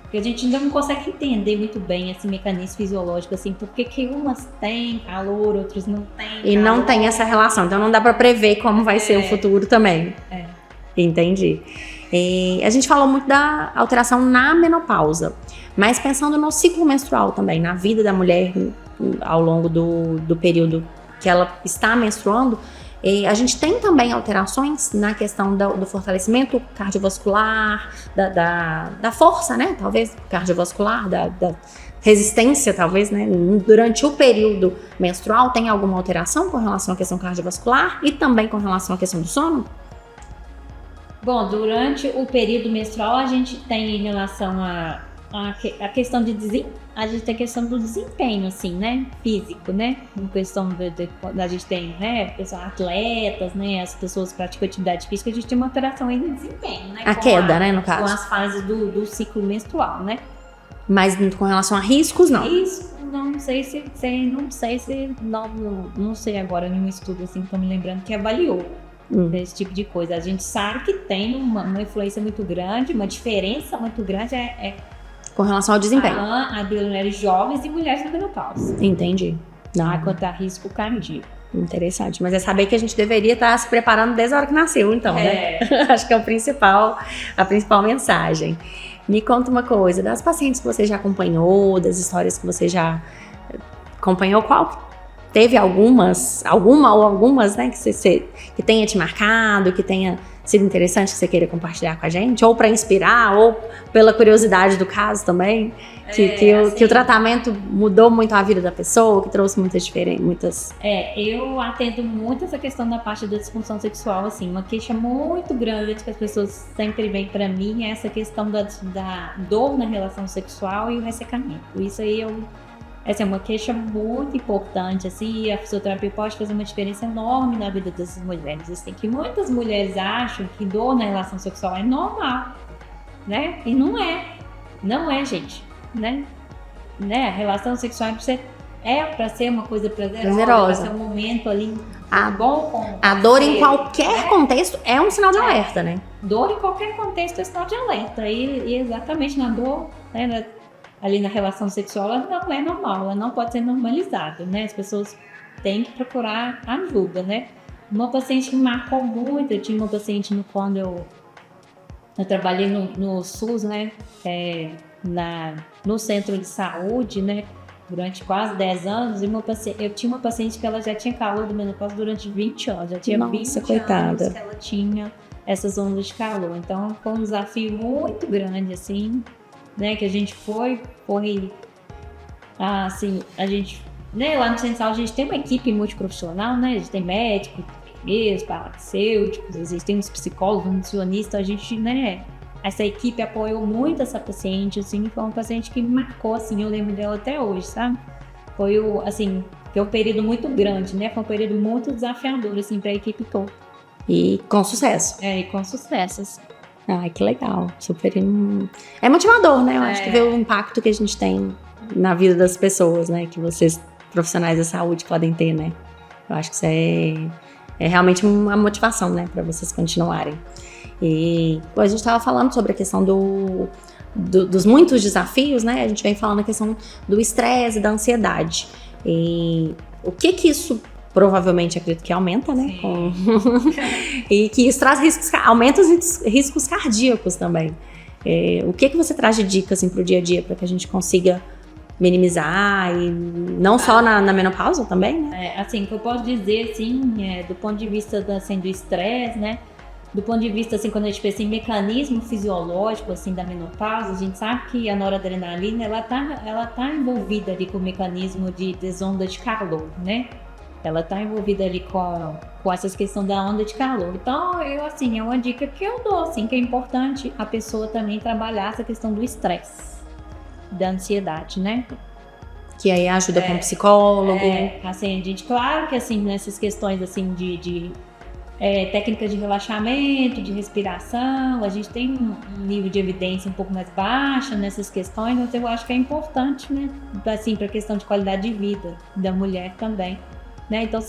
Porque a gente ainda não consegue entender muito bem esse mecanismo fisiológico, assim, porque que umas têm calor, outras não têm. E não tem essa relação, então não dá para prever como vai ser o futuro também. Entendi. A gente falou muito da alteração na menopausa, mas pensando no ciclo menstrual também, na vida da mulher ao longo do período que ela está menstruando, a gente tem também alterações na questão do fortalecimento cardiovascular, da força, né? Talvez cardiovascular, da resistência, talvez, né? Durante o período menstrual tem alguma alteração com relação à questão cardiovascular e também com relação à questão do sono? Bom, durante o período menstrual a gente tem em relação a questão a gente tem a questão do desempenho, assim, né, físico, né, em questão a gente tem, né, atletas, né, as pessoas que praticam atividade física, a gente tem uma alteração aí no desempenho, né. A queda, né, no caso. Com as fases do ciclo menstrual, né. Mas com relação a riscos, não? Risco, não sei agora nenhum estudo, assim, que tô me lembrando que avaliou. Desse tipo de coisa. A gente sabe que tem uma influência muito grande, uma diferença muito grande com relação ao desempenho. A mulheres jovens e mulheres na menopausa. Entendi. Quanto a risco cardíaco. Interessante. Mas é saber que a gente deveria estar se preparando desde a hora que nasceu, então, né? Acho que é a principal mensagem. Me conta uma coisa, das pacientes que você já acompanhou, das histórias que você já acompanhou, teve alguma ou algumas, né, que tenha te marcado, que tenha sido interessante, que você queira compartilhar com a gente? Ou para inspirar, ou pela curiosidade do caso também? Que o tratamento mudou muito a vida da pessoa, que trouxe muitas diferenças? Eu atendo muito essa questão da parte da disfunção sexual, assim, uma queixa muito grande que as pessoas sempre vêm para mim é essa questão da dor na relação sexual e o ressecamento. Isso aí essa é uma queixa muito importante, assim, e a fisioterapia pode fazer uma diferença enorme na vida dessas mulheres. Assim, que muitas mulheres acham que dor na relação sexual é normal, né? E não é, gente, né? A relação sexual é para ser uma coisa prazerosa, para ser um momento ali bom. A dor em qualquer contexto é um sinal de alerta, né? Dor em qualquer contexto é sinal de alerta, e exatamente na dor, né? Ali na relação sexual, ela não é normal, ela não pode ser normalizada, né? As pessoas têm que procurar ajuda, né? Uma paciente que me marcou muito, eu tinha uma paciente quando eu trabalhei no SUS, né? No centro de saúde, né? Durante quase 10 anos, eu tinha uma paciente que ela já tinha calor de menopausa durante 20 anos, já tinha 20 anos que ela tinha essas ondas de calor. Então, foi um desafio muito grande, assim, né, que a gente foi assim, a gente, né, lá no Central a gente tem uma equipe multiprofissional, né, a gente tem médicos, enfermeiros, farmacêuticos, existem uns psicólogos, nutricionistas, a gente, né, essa equipe apoiou muito essa paciente, assim, foi uma paciente que me marcou, assim, eu lembro dela até hoje, sabe? Foi foi um período muito grande, né, foi um período muito desafiador, assim, para a equipe toda. E com sucesso. E com sucessos. Ai, que legal. Super. É motivador, né? Eu acho que ver o impacto que a gente tem na vida das pessoas, né? Que vocês, profissionais da saúde, podem ter, né? Eu acho que isso é realmente uma motivação, né? Para vocês continuarem. E a gente estava falando sobre a questão dos muitos desafios, né? A gente vem falando a questão do estresse e da ansiedade. E o que isso provavelmente acredito que aumenta, né? E que isso traz riscos, aumenta os riscos cardíacos também. O que você traz de dicas assim, para o dia a dia para que a gente consiga minimizar e não só na menopausa também, né? Assim, o que eu posso dizer, assim, do ponto de vista assim, do estresse, né? Do ponto de vista, assim, quando a gente pensa em mecanismo fisiológico, assim, da menopausa, a gente sabe que a noradrenalina, ela tá envolvida ali com o mecanismo das ondas de calor, né? Ela tá envolvida ali com essa questão da onda de calor. Então, assim, é uma dica que eu dou, assim, que é importante a pessoa também trabalhar essa questão do estresse, da ansiedade, né? Que aí ajuda com o psicólogo. Assim, a gente, claro que, assim, nessas questões, assim, de técnicas de relaxamento, de respiração, a gente tem um nível de evidência um pouco mais baixo nessas questões, mas eu acho que é importante, né? Assim, para a questão de qualidade de vida da mulher também. Né? Então,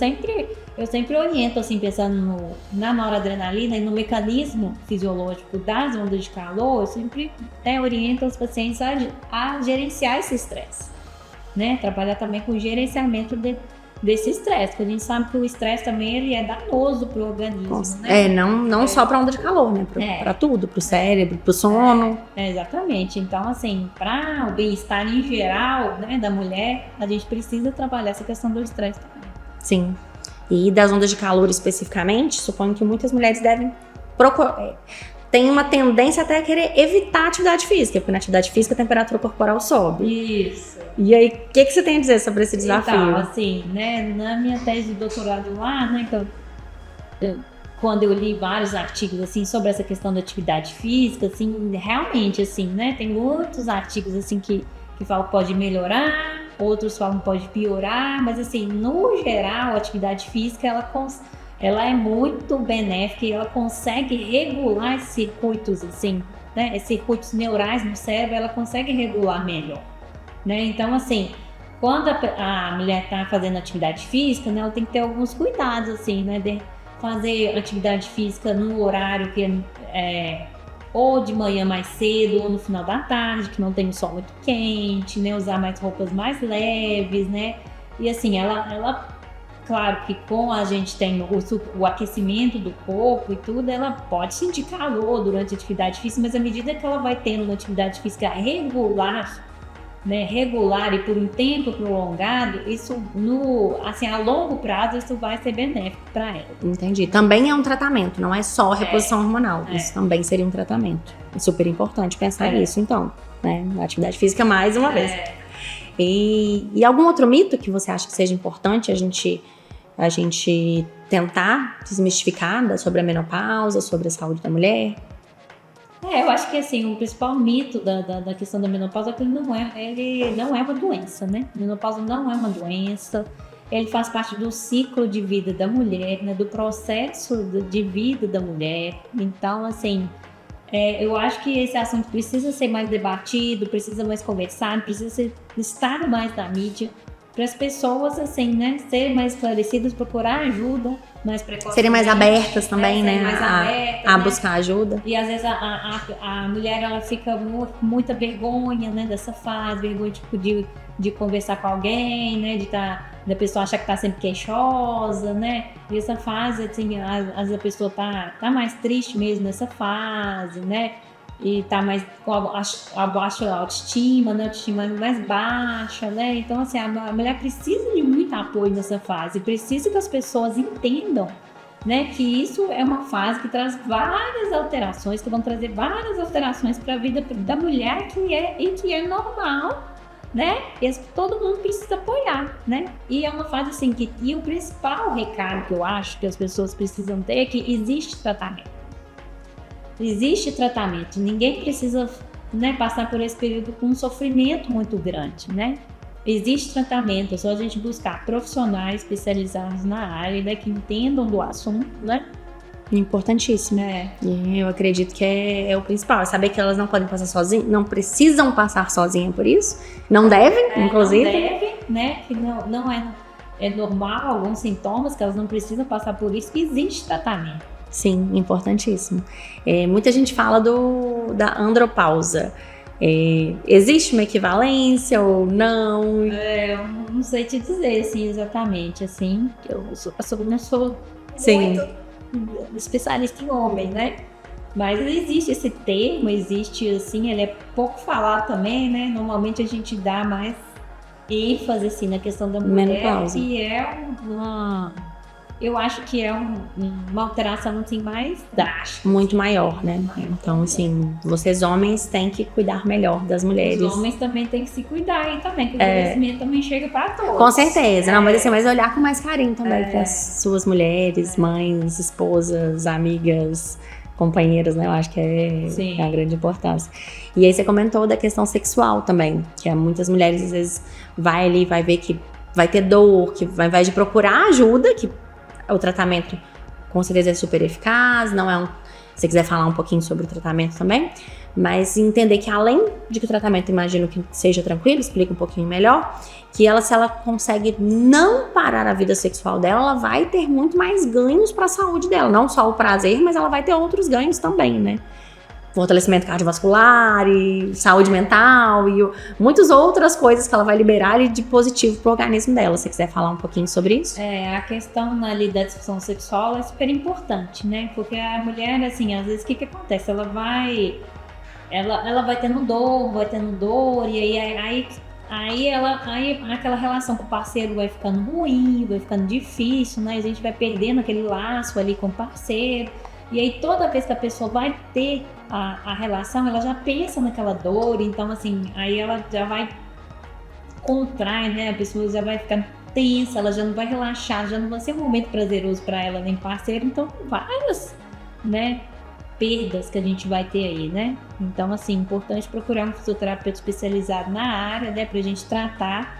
eu sempre oriento, assim, pensando na noradrenalina e no mecanismo fisiológico das ondas de calor, eu sempre oriento os pacientes a gerenciar esse estresse, né? Trabalhar também com o gerenciamento desse estresse, porque a gente sabe que o estresse também ele é danoso para o organismo, né? Não só para onda de calor, né? Para tudo, para o cérebro, para o sono. Exatamente. Então, assim, para o bem-estar em geral, né, da mulher, a gente precisa trabalhar essa questão do estresse também. Sim. E das ondas de calor especificamente, suponho que muitas mulheres devem procurar. Tem uma tendência até a querer evitar a atividade física, porque na atividade física a temperatura corporal sobe. Isso. E aí, o que você tem a dizer sobre esse desafio? Então, assim, né, na minha tese de doutorado lá, né, então, quando eu li vários artigos, assim, sobre essa questão da atividade física, assim, realmente, assim, né, tem muitos artigos, assim, que falam que pode melhorar, outros falam que pode piorar, mas, assim, no geral, a atividade física, ela é muito benéfica e ela consegue regular esses circuitos, assim, né, esses circuitos neurais no cérebro, ela consegue regular melhor, né, então, assim, quando a mulher está fazendo atividade física, né, ela tem que ter alguns cuidados, assim, né, de fazer atividade física no horário que ou de manhã mais cedo, ou no final da tarde, que não tem o sol muito quente, né? Usar mais roupas mais leves, né? E assim, ela claro que com a gente tem o aquecimento do corpo e tudo, ela pode sentir calor durante a atividade física, mas à medida que ela vai tendo uma atividade física regular, né, regular e por um tempo prolongado, isso assim, a longo prazo isso vai ser benéfico para ela. Entendi. Também é um tratamento, não é só reposição hormonal. Isso também seria um tratamento. É super importante pensar nisso, então, né? A atividade física mais uma vez. E algum outro mito que você acha que seja importante a gente tentar desmistificar sobre a menopausa, sobre a saúde da mulher? Eu acho que assim, o principal mito da questão da menopausa é que ele não é uma doença, né? A menopausa não é uma doença, ele faz parte do ciclo de vida da mulher, né? Do processo de vida da mulher. Então, assim, eu acho que esse assunto precisa ser mais debatido, precisa mais conversado, precisa estar mais na mídia, para as pessoas, assim, né, serem mais esclarecidas, procurar ajuda mais precocemente. Serem mais abertas também, né, a né? Buscar ajuda. E às vezes a mulher, ela fica com muita vergonha, né, dessa fase, vergonha tipo, de conversar com alguém, né, da pessoa achar que tá sempre queixosa, né, e essa fase, assim, às vezes a pessoa tá mais triste mesmo nessa fase, né, e tá mais com a baixa autoestima, né? Autoestima mais baixa, né? Então, assim, a mulher precisa de muito apoio nessa fase, precisa que as pessoas entendam né, que isso é uma fase que traz várias alterações, que vão trazer várias alterações para a vida da mulher que é normal, né? E todo mundo precisa apoiar, né? E é uma fase assim e o principal recado que eu acho que as pessoas precisam ter é que existe tratamento. Existe tratamento. Ninguém precisa, né, passar por esse período com um sofrimento muito grande, né? Existe tratamento, é só a gente buscar profissionais especializados na área, né, que entendam do assunto, né? Importantíssimo. E eu acredito que é o principal, é saber que elas não podem passar sozinhas, não precisam passar sozinhas por isso, não devem, inclusive. Não devem, né? Que não é normal alguns sintomas, que elas não precisam passar por isso, que existe tratamento. Sim, importantíssimo. Muita gente fala da andropausa. Existe uma equivalência ou não? Eu não sei te dizer assim, exatamente, assim, eu não sou Sim. muito especialista em homem, né? Mas existe esse termo, existe assim, ele é pouco falado também, né? Normalmente a gente dá mais ênfase assim na questão da mulher, menopausa, que é eu acho que é uma alteração assim mais drástica. Muito maior, né? Então, assim, vocês homens têm que cuidar melhor das mulheres. Os homens também têm que se cuidar aí também, que o envelhecimento também chega para todos. Com certeza, não, mas assim, mas olhar com mais carinho também para as suas mulheres, mães, esposas, amigas, companheiras, né? Eu acho que é a grande importância. E aí você comentou da questão sexual também, que muitas mulheres às vezes vai ver que vai ter dor, que vai ao invés de procurar ajuda, que o tratamento com certeza é super eficaz, não é se você quiser falar um pouquinho sobre o tratamento também, mas entender que além de que o tratamento, imagino que seja tranquilo, explica um pouquinho melhor, que se ela consegue não parar a vida sexual dela, ela vai ter muito mais ganhos para a saúde dela, não só o prazer, mas ela vai ter outros ganhos também, né? Fortalecimento cardiovascular e saúde mental e muitas outras coisas que ela vai liberar de positivo pro organismo dela. Se você quiser falar um pouquinho sobre isso? A questão ali da disfunção sexual é super importante, né? Porque a mulher, assim, às vezes o que acontece? Ela vai tendo dor, e aí aquela relação com o parceiro vai ficando ruim, vai ficando difícil, né? A gente vai perdendo aquele laço ali com o parceiro. E aí toda vez que a pessoa vai ter a relação, ela já pensa naquela dor, então assim, aí ela já vai contrai, né? A pessoa já vai ficar tensa, ela já não vai relaxar, já não vai ser um momento prazeroso para ela nem parceiro, então várias, né, perdas que a gente vai ter aí, né? Então assim, importante procurar um fisioterapeuta especializado na área, né, pra gente tratar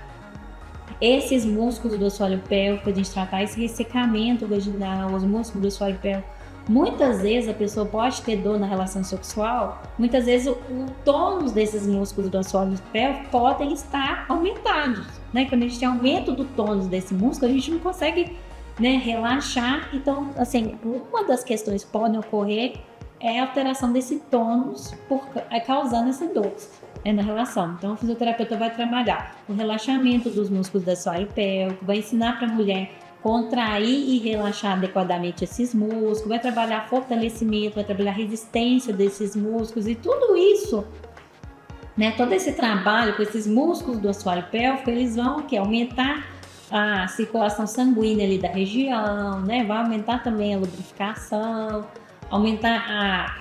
esses músculos do assoalho pélvico, pra gente tratar esse ressecamento vaginal, os músculos do assoalho pélvico. Muitas vezes a pessoa pode ter dor na relação sexual, muitas vezes o tônus desses músculos do assoalho pélvico podem estar aumentados, né? Quando a gente tem aumento do tônus desse músculo, a gente não consegue, né, relaxar. Então, assim, uma das questões que podem ocorrer é a alteração desse tônus causando essa dor, né, na relação. Então, o fisioterapeuta vai trabalhar o relaxamento dos músculos do assoalho pélvico, vai ensinar para a mulher contrair e relaxar adequadamente esses músculos, vai trabalhar fortalecimento, vai trabalhar resistência desses músculos e tudo isso, né, todo esse trabalho com esses músculos do assoalho pélvico, eles vão aumentar a circulação sanguínea ali da região, né, vai aumentar também a lubrificação, aumentar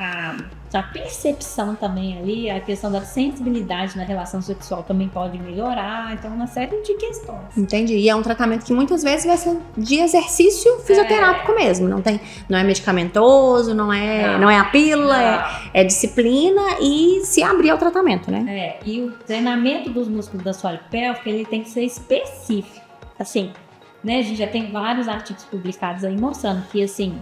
a percepção também ali, a questão da sensibilidade na relação sexual também pode melhorar, então uma série de questões. Entendi, e é um tratamento que muitas vezes vai ser de exercício fisioterápico mesmo, não é medicamentoso, não é a pílula, é disciplina e se abrir ao tratamento, né? E o treinamento dos músculos da assoalho pélvico, ele tem que ser específico, assim, né, a gente já tem vários artigos publicados aí mostrando que, assim,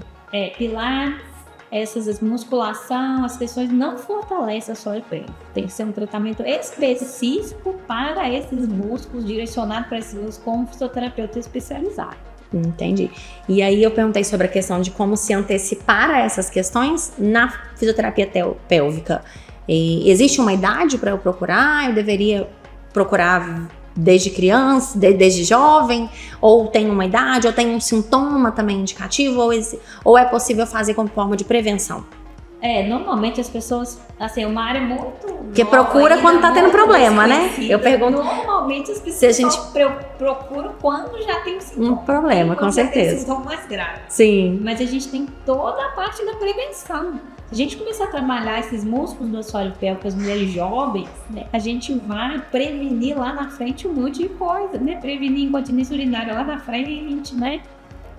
pilates, essas musculação, as questões não fortalecem a assoalho pélvico. Tem que ser um tratamento específico para esses músculos, direcionado para esses músculos com um fisioterapeuta especializado. Entendi. E aí eu perguntei sobre a questão de como se antecipar a essas questões na fisioterapia pélvica. Existe uma idade para eu procurar? Eu deveria procurar desde criança, desde jovem, ou tem uma idade, ou tem um sintoma também indicativo, ou é possível fazer como forma de prevenção? Normalmente as pessoas, assim, é uma área muito... Porque procura quando tá tendo problema, né? Eu pergunto... Normalmente as pessoas só procuram quando já tem um problema, com certeza. Tem sintoma mais grave. Sim. Mas a gente tem toda a parte da prevenção. Se a gente começar a trabalhar esses músculos do assoalho pélvico, as mulheres jovens, né, a gente vai prevenir lá na frente um monte de coisa, né? Prevenir incontinência urinária lá na frente, né?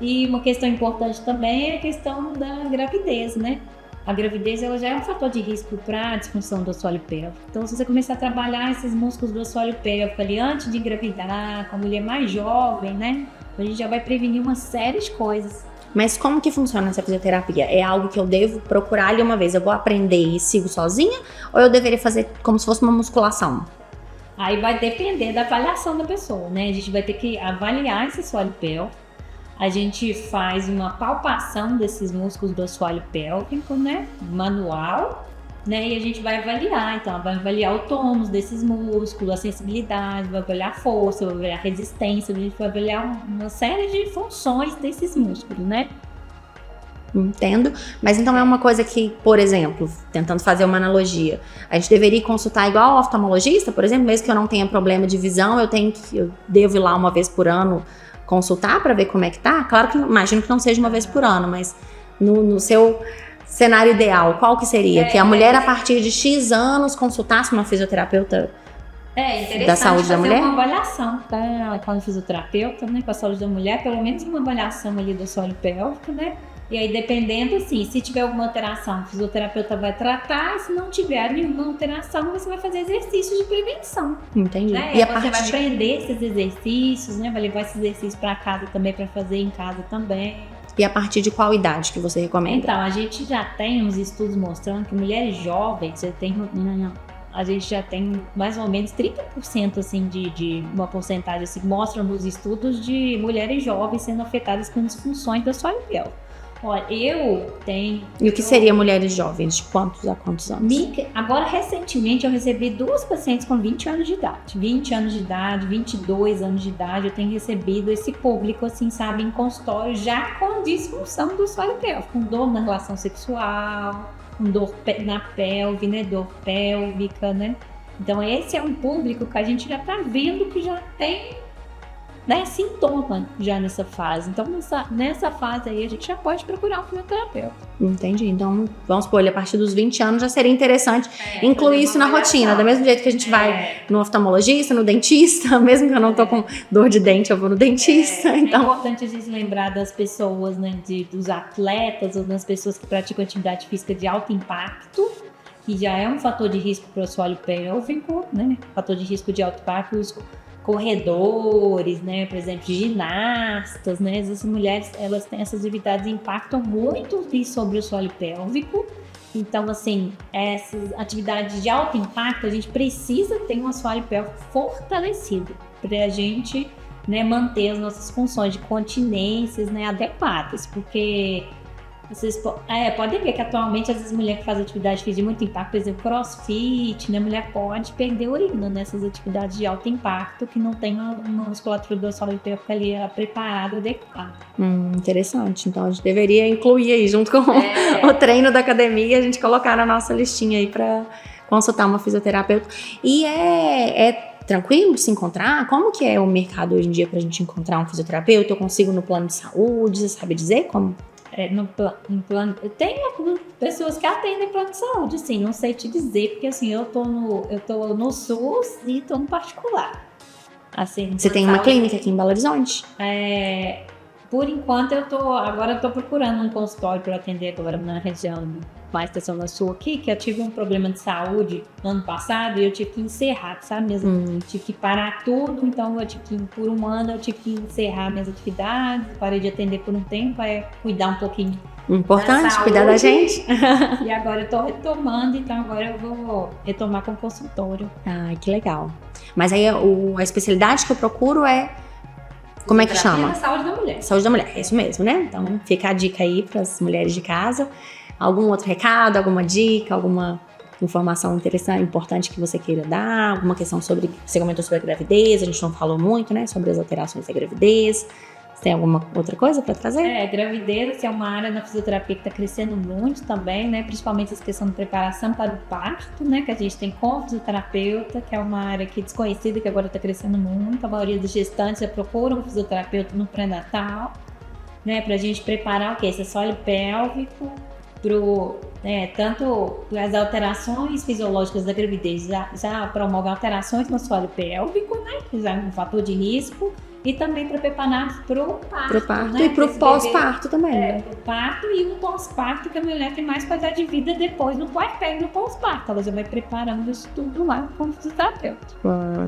E uma questão importante também é a questão da gravidez, né? A gravidez, ela já é um fator de risco para a disfunção do assoalho pélvico. Então, se você começar a trabalhar esses músculos do assoalho pélvico ali antes de engravidar, com a mulher mais jovem, né? A gente já vai prevenir uma série de coisas. Mas como que funciona essa fisioterapia? É algo que eu devo procurar ali uma vez? Eu vou aprender e sigo sozinha? Ou eu deveria fazer como se fosse uma musculação? Aí vai depender da avaliação da pessoa, né? A gente vai ter que avaliar esse assoalho pélvico. A gente faz uma palpação desses músculos do assoalho pélvico, né? Manual, né? E a gente vai avaliar. Então, vai avaliar o tônus desses músculos, a sensibilidade, vai avaliar a força, vai avaliar a resistência, a gente vai avaliar uma série de funções desses músculos, né? Entendo. Mas então é uma coisa que, por exemplo, tentando fazer uma analogia, a gente deveria consultar igual ao oftalmologista, por exemplo, mesmo que eu não tenha problema de visão, eu devo ir lá uma vez por ano consultar para ver como é que tá? Claro que imagino que não seja uma vez por ano, mas no seu cenário ideal, qual que seria? Que a mulher a partir de X anos consultasse uma fisioterapeuta da saúde da mulher? Uma avaliação, tá? Com a fisioterapeuta, né? Com a saúde da mulher, pelo menos uma avaliação ali do assoalho pélvico, né? E aí, dependendo, assim, se tiver alguma alteração, o fisioterapeuta vai tratar, e se não tiver nenhuma alteração, você vai fazer exercícios de prevenção. Entendi. Né? E você vai aprender esses exercícios, né? Vai levar esses exercícios para casa também, para fazer em casa também. E a partir de qual idade que você recomenda? Então, a gente já tem uns estudos mostrando que mulheres jovens, a gente já tem mais ou menos 30% assim, de uma porcentagem, assim, mostram nos estudos de mulheres jovens sendo afetadas com disfunções do assoalho pélvico. Olha, eu tenho... E o que seria mulheres jovens? De quantos a quantos anos? Agora, recentemente, eu recebi 2 pacientes com 20 anos de idade. 20 anos de idade, 22 anos de idade. Eu tenho recebido esse público, assim, sabe, em consultório, já com disfunção do assoalho pélvico. Com dor na relação sexual, com dor na pelve, né? Dor pélvica, né? Então, esse é um público que a gente já está vendo que já tem... né, sintoma já nessa fase. Então, nessa fase aí, a gente já pode procurar um fisioterapeuta. Entendi. Então, vamos supor, a partir dos 20 anos já seria interessante incluir isso na rotina. Do mesmo jeito que a gente vai no oftalmologista, no dentista, mesmo que eu não tô com dor de dente, eu vou no dentista. Então... É importante a gente lembrar das pessoas, né, dos atletas ou das pessoas que praticam atividade física de alto impacto, que já é um fator de risco para o assoalho pélvico, né? Fator de risco de alto impacto, corredores, né, por exemplo, ginastas, né, essas mulheres, elas têm essas atividades que impactam muito sobre o assoalho pélvico. Então, assim, essas atividades de alto impacto, a gente precisa ter um assoalho pélvico fortalecido para a gente, né, manter as nossas funções de continências, né, adequadas, porque vocês podem ver que atualmente as mulheres que fazem atividade física de muito impacto, por exemplo, crossfit, né, a mulher pode perder urina nessas atividades de alto impacto que não tem uma musculatura do assoalho pélvico ali preparada, adequada. Interessante. Então a gente deveria incluir aí junto com o treino da academia, a gente colocar na nossa listinha aí para consultar uma fisioterapeuta. E é tranquilo de se encontrar? Como que é o mercado hoje em dia pra gente encontrar um fisioterapeuta? Eu consigo no plano de saúde, você sabe dizer como? No plano, tem pessoas que atendem plano de saúde, assim, não sei te dizer, porque assim, eu tô no SUS e tô no particular. Assim, você tem uma clínica aqui em Belo Horizonte? Por enquanto agora eu tô procurando um consultório para atender agora na região mais da Zona Sul aqui, que eu tive um problema de saúde ano passado e eu tive que encerrar, sabe mesmo? Tive que parar tudo, então por um ano eu tive que encerrar minhas atividades, parei de atender por um tempo, cuidar um pouquinho. Importante, cuidar da gente. E agora eu tô retomando, então agora eu vou retomar com o consultório. Ai, que legal. Mas aí a especialidade que eu procuro é... Como é que chama? Saúde da mulher. Saúde da mulher, é isso mesmo, né? Então fica a dica aí para as mulheres de casa. Algum outro recado, alguma dica, alguma informação interessante, importante que você queira dar? Alguma questão você comentou sobre a gravidez, a gente não falou muito, né? Sobre as alterações da gravidez. Você tem alguma outra coisa para trazer? Gravidez é uma área na fisioterapia que está crescendo muito também, né? Principalmente essa questão de preparação para o parto, né? Que a gente tem com fisioterapeuta, que é uma área que desconhecida, que agora está crescendo muito. A maioria dos gestantes já procuram um fisioterapeuta no pré-natal, né? Para a gente preparar o quê? Esse assoalho pélvico, tanto as alterações fisiológicas da gravidez já promovem alterações no assoalho pélvico, né? Que já é um fator de risco. E também para preparar para o parto, né? E para o pós-parto também, né? Para o parto e um pós-parto, que a mulher tem mais qualidade de vida depois, no puerpério, no pós-parto. Ela já vai preparando isso tudo lá com o fisioterapeuta.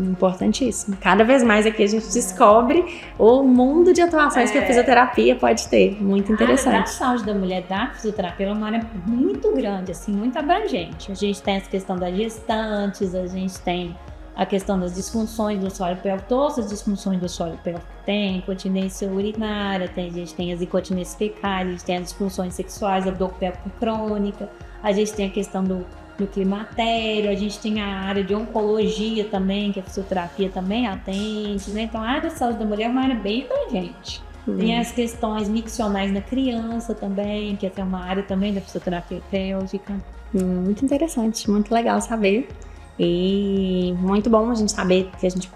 Importantíssimo. Cada vez mais aqui a gente descobre o mundo de atuações que a fisioterapia pode ter. Muito interessante. A saúde da mulher da fisioterapia é uma área muito grande, assim, muito abrangente. A gente tem essa questão das gestantes, a gente tem a questão das disfunções do assoalho pélvico, todas as disfunções do assoalho pélvico tem, incontinência urinária, a gente tem as incontinências fecais, a gente tem as disfunções sexuais, a dor pélvica crônica, a gente tem a questão do climatério, a gente tem a área de oncologia também, que a fisioterapia também atende, né? Então a área da saúde da mulher é uma área bem abrangente. Tem as questões miccionais na criança também, que essa é uma área também da fisioterapia pélvica. Muito interessante, muito legal saber. E muito bom a gente saber que a gente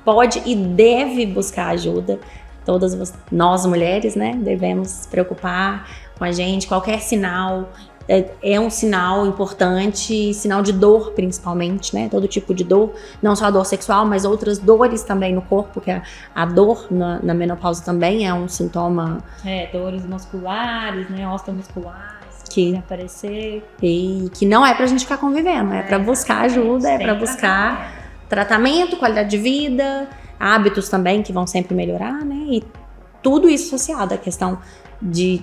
pode e deve buscar ajuda. Todas nós mulheres, né, devemos se preocupar com a gente. Qualquer sinal é um sinal importante, sinal de dor principalmente, né? Todo tipo de dor, não só a dor sexual, mas outras dores também no corpo, que a dor na menopausa também é um sintoma. Dores musculares, né, osteomusculares. Que aparecer. E que não é pra gente ficar convivendo, é pra buscar ajuda, é pra buscar tratamento, qualidade de vida, hábitos também que vão sempre melhorar, né? E tudo isso associado à questão de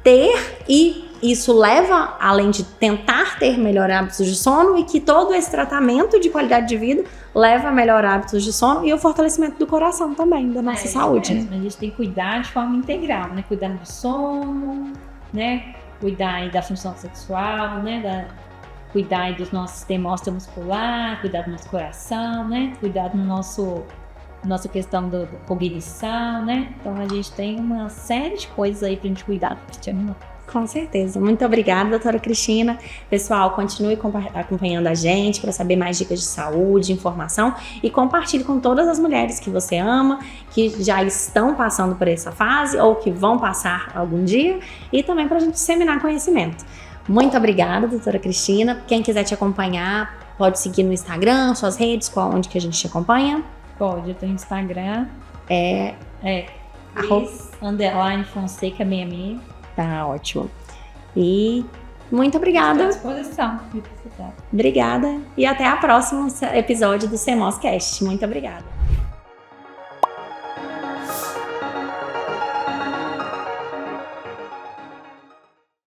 ter, e isso leva, além de tentar ter melhor hábitos de sono, e que todo esse tratamento de qualidade de vida leva a melhor hábitos de sono e o fortalecimento do coração também, da nossa saúde. A gente tem que cuidar de forma integral, né? Cuidar do sono, né? Cuidar aí da função sexual, né? Cuidar aí do nosso sistema osteomuscular, cuidar do nosso coração, né? Cuidar do nossa questão da cognição, né? Então a gente tem uma série de coisas aí pra gente cuidar do sistema. Com certeza. Muito obrigada, doutora Cristina. Pessoal, continue acompanhando a gente para saber mais dicas de saúde, informação, e compartilhe com todas as mulheres que você ama, que já estão passando por essa fase ou que vão passar algum dia, e também para a gente disseminar conhecimento. Muito obrigada, doutora Cristina. Quem quiser te acompanhar, pode seguir no Instagram, suas redes, onde que a gente te acompanha? Pode, eu tenho Instagram. Cris_Fonseca66. Tá ótimo. E muito obrigada. Estou à disposição. Obrigada. E até o próximo episódio do CMOScast. Muito obrigada.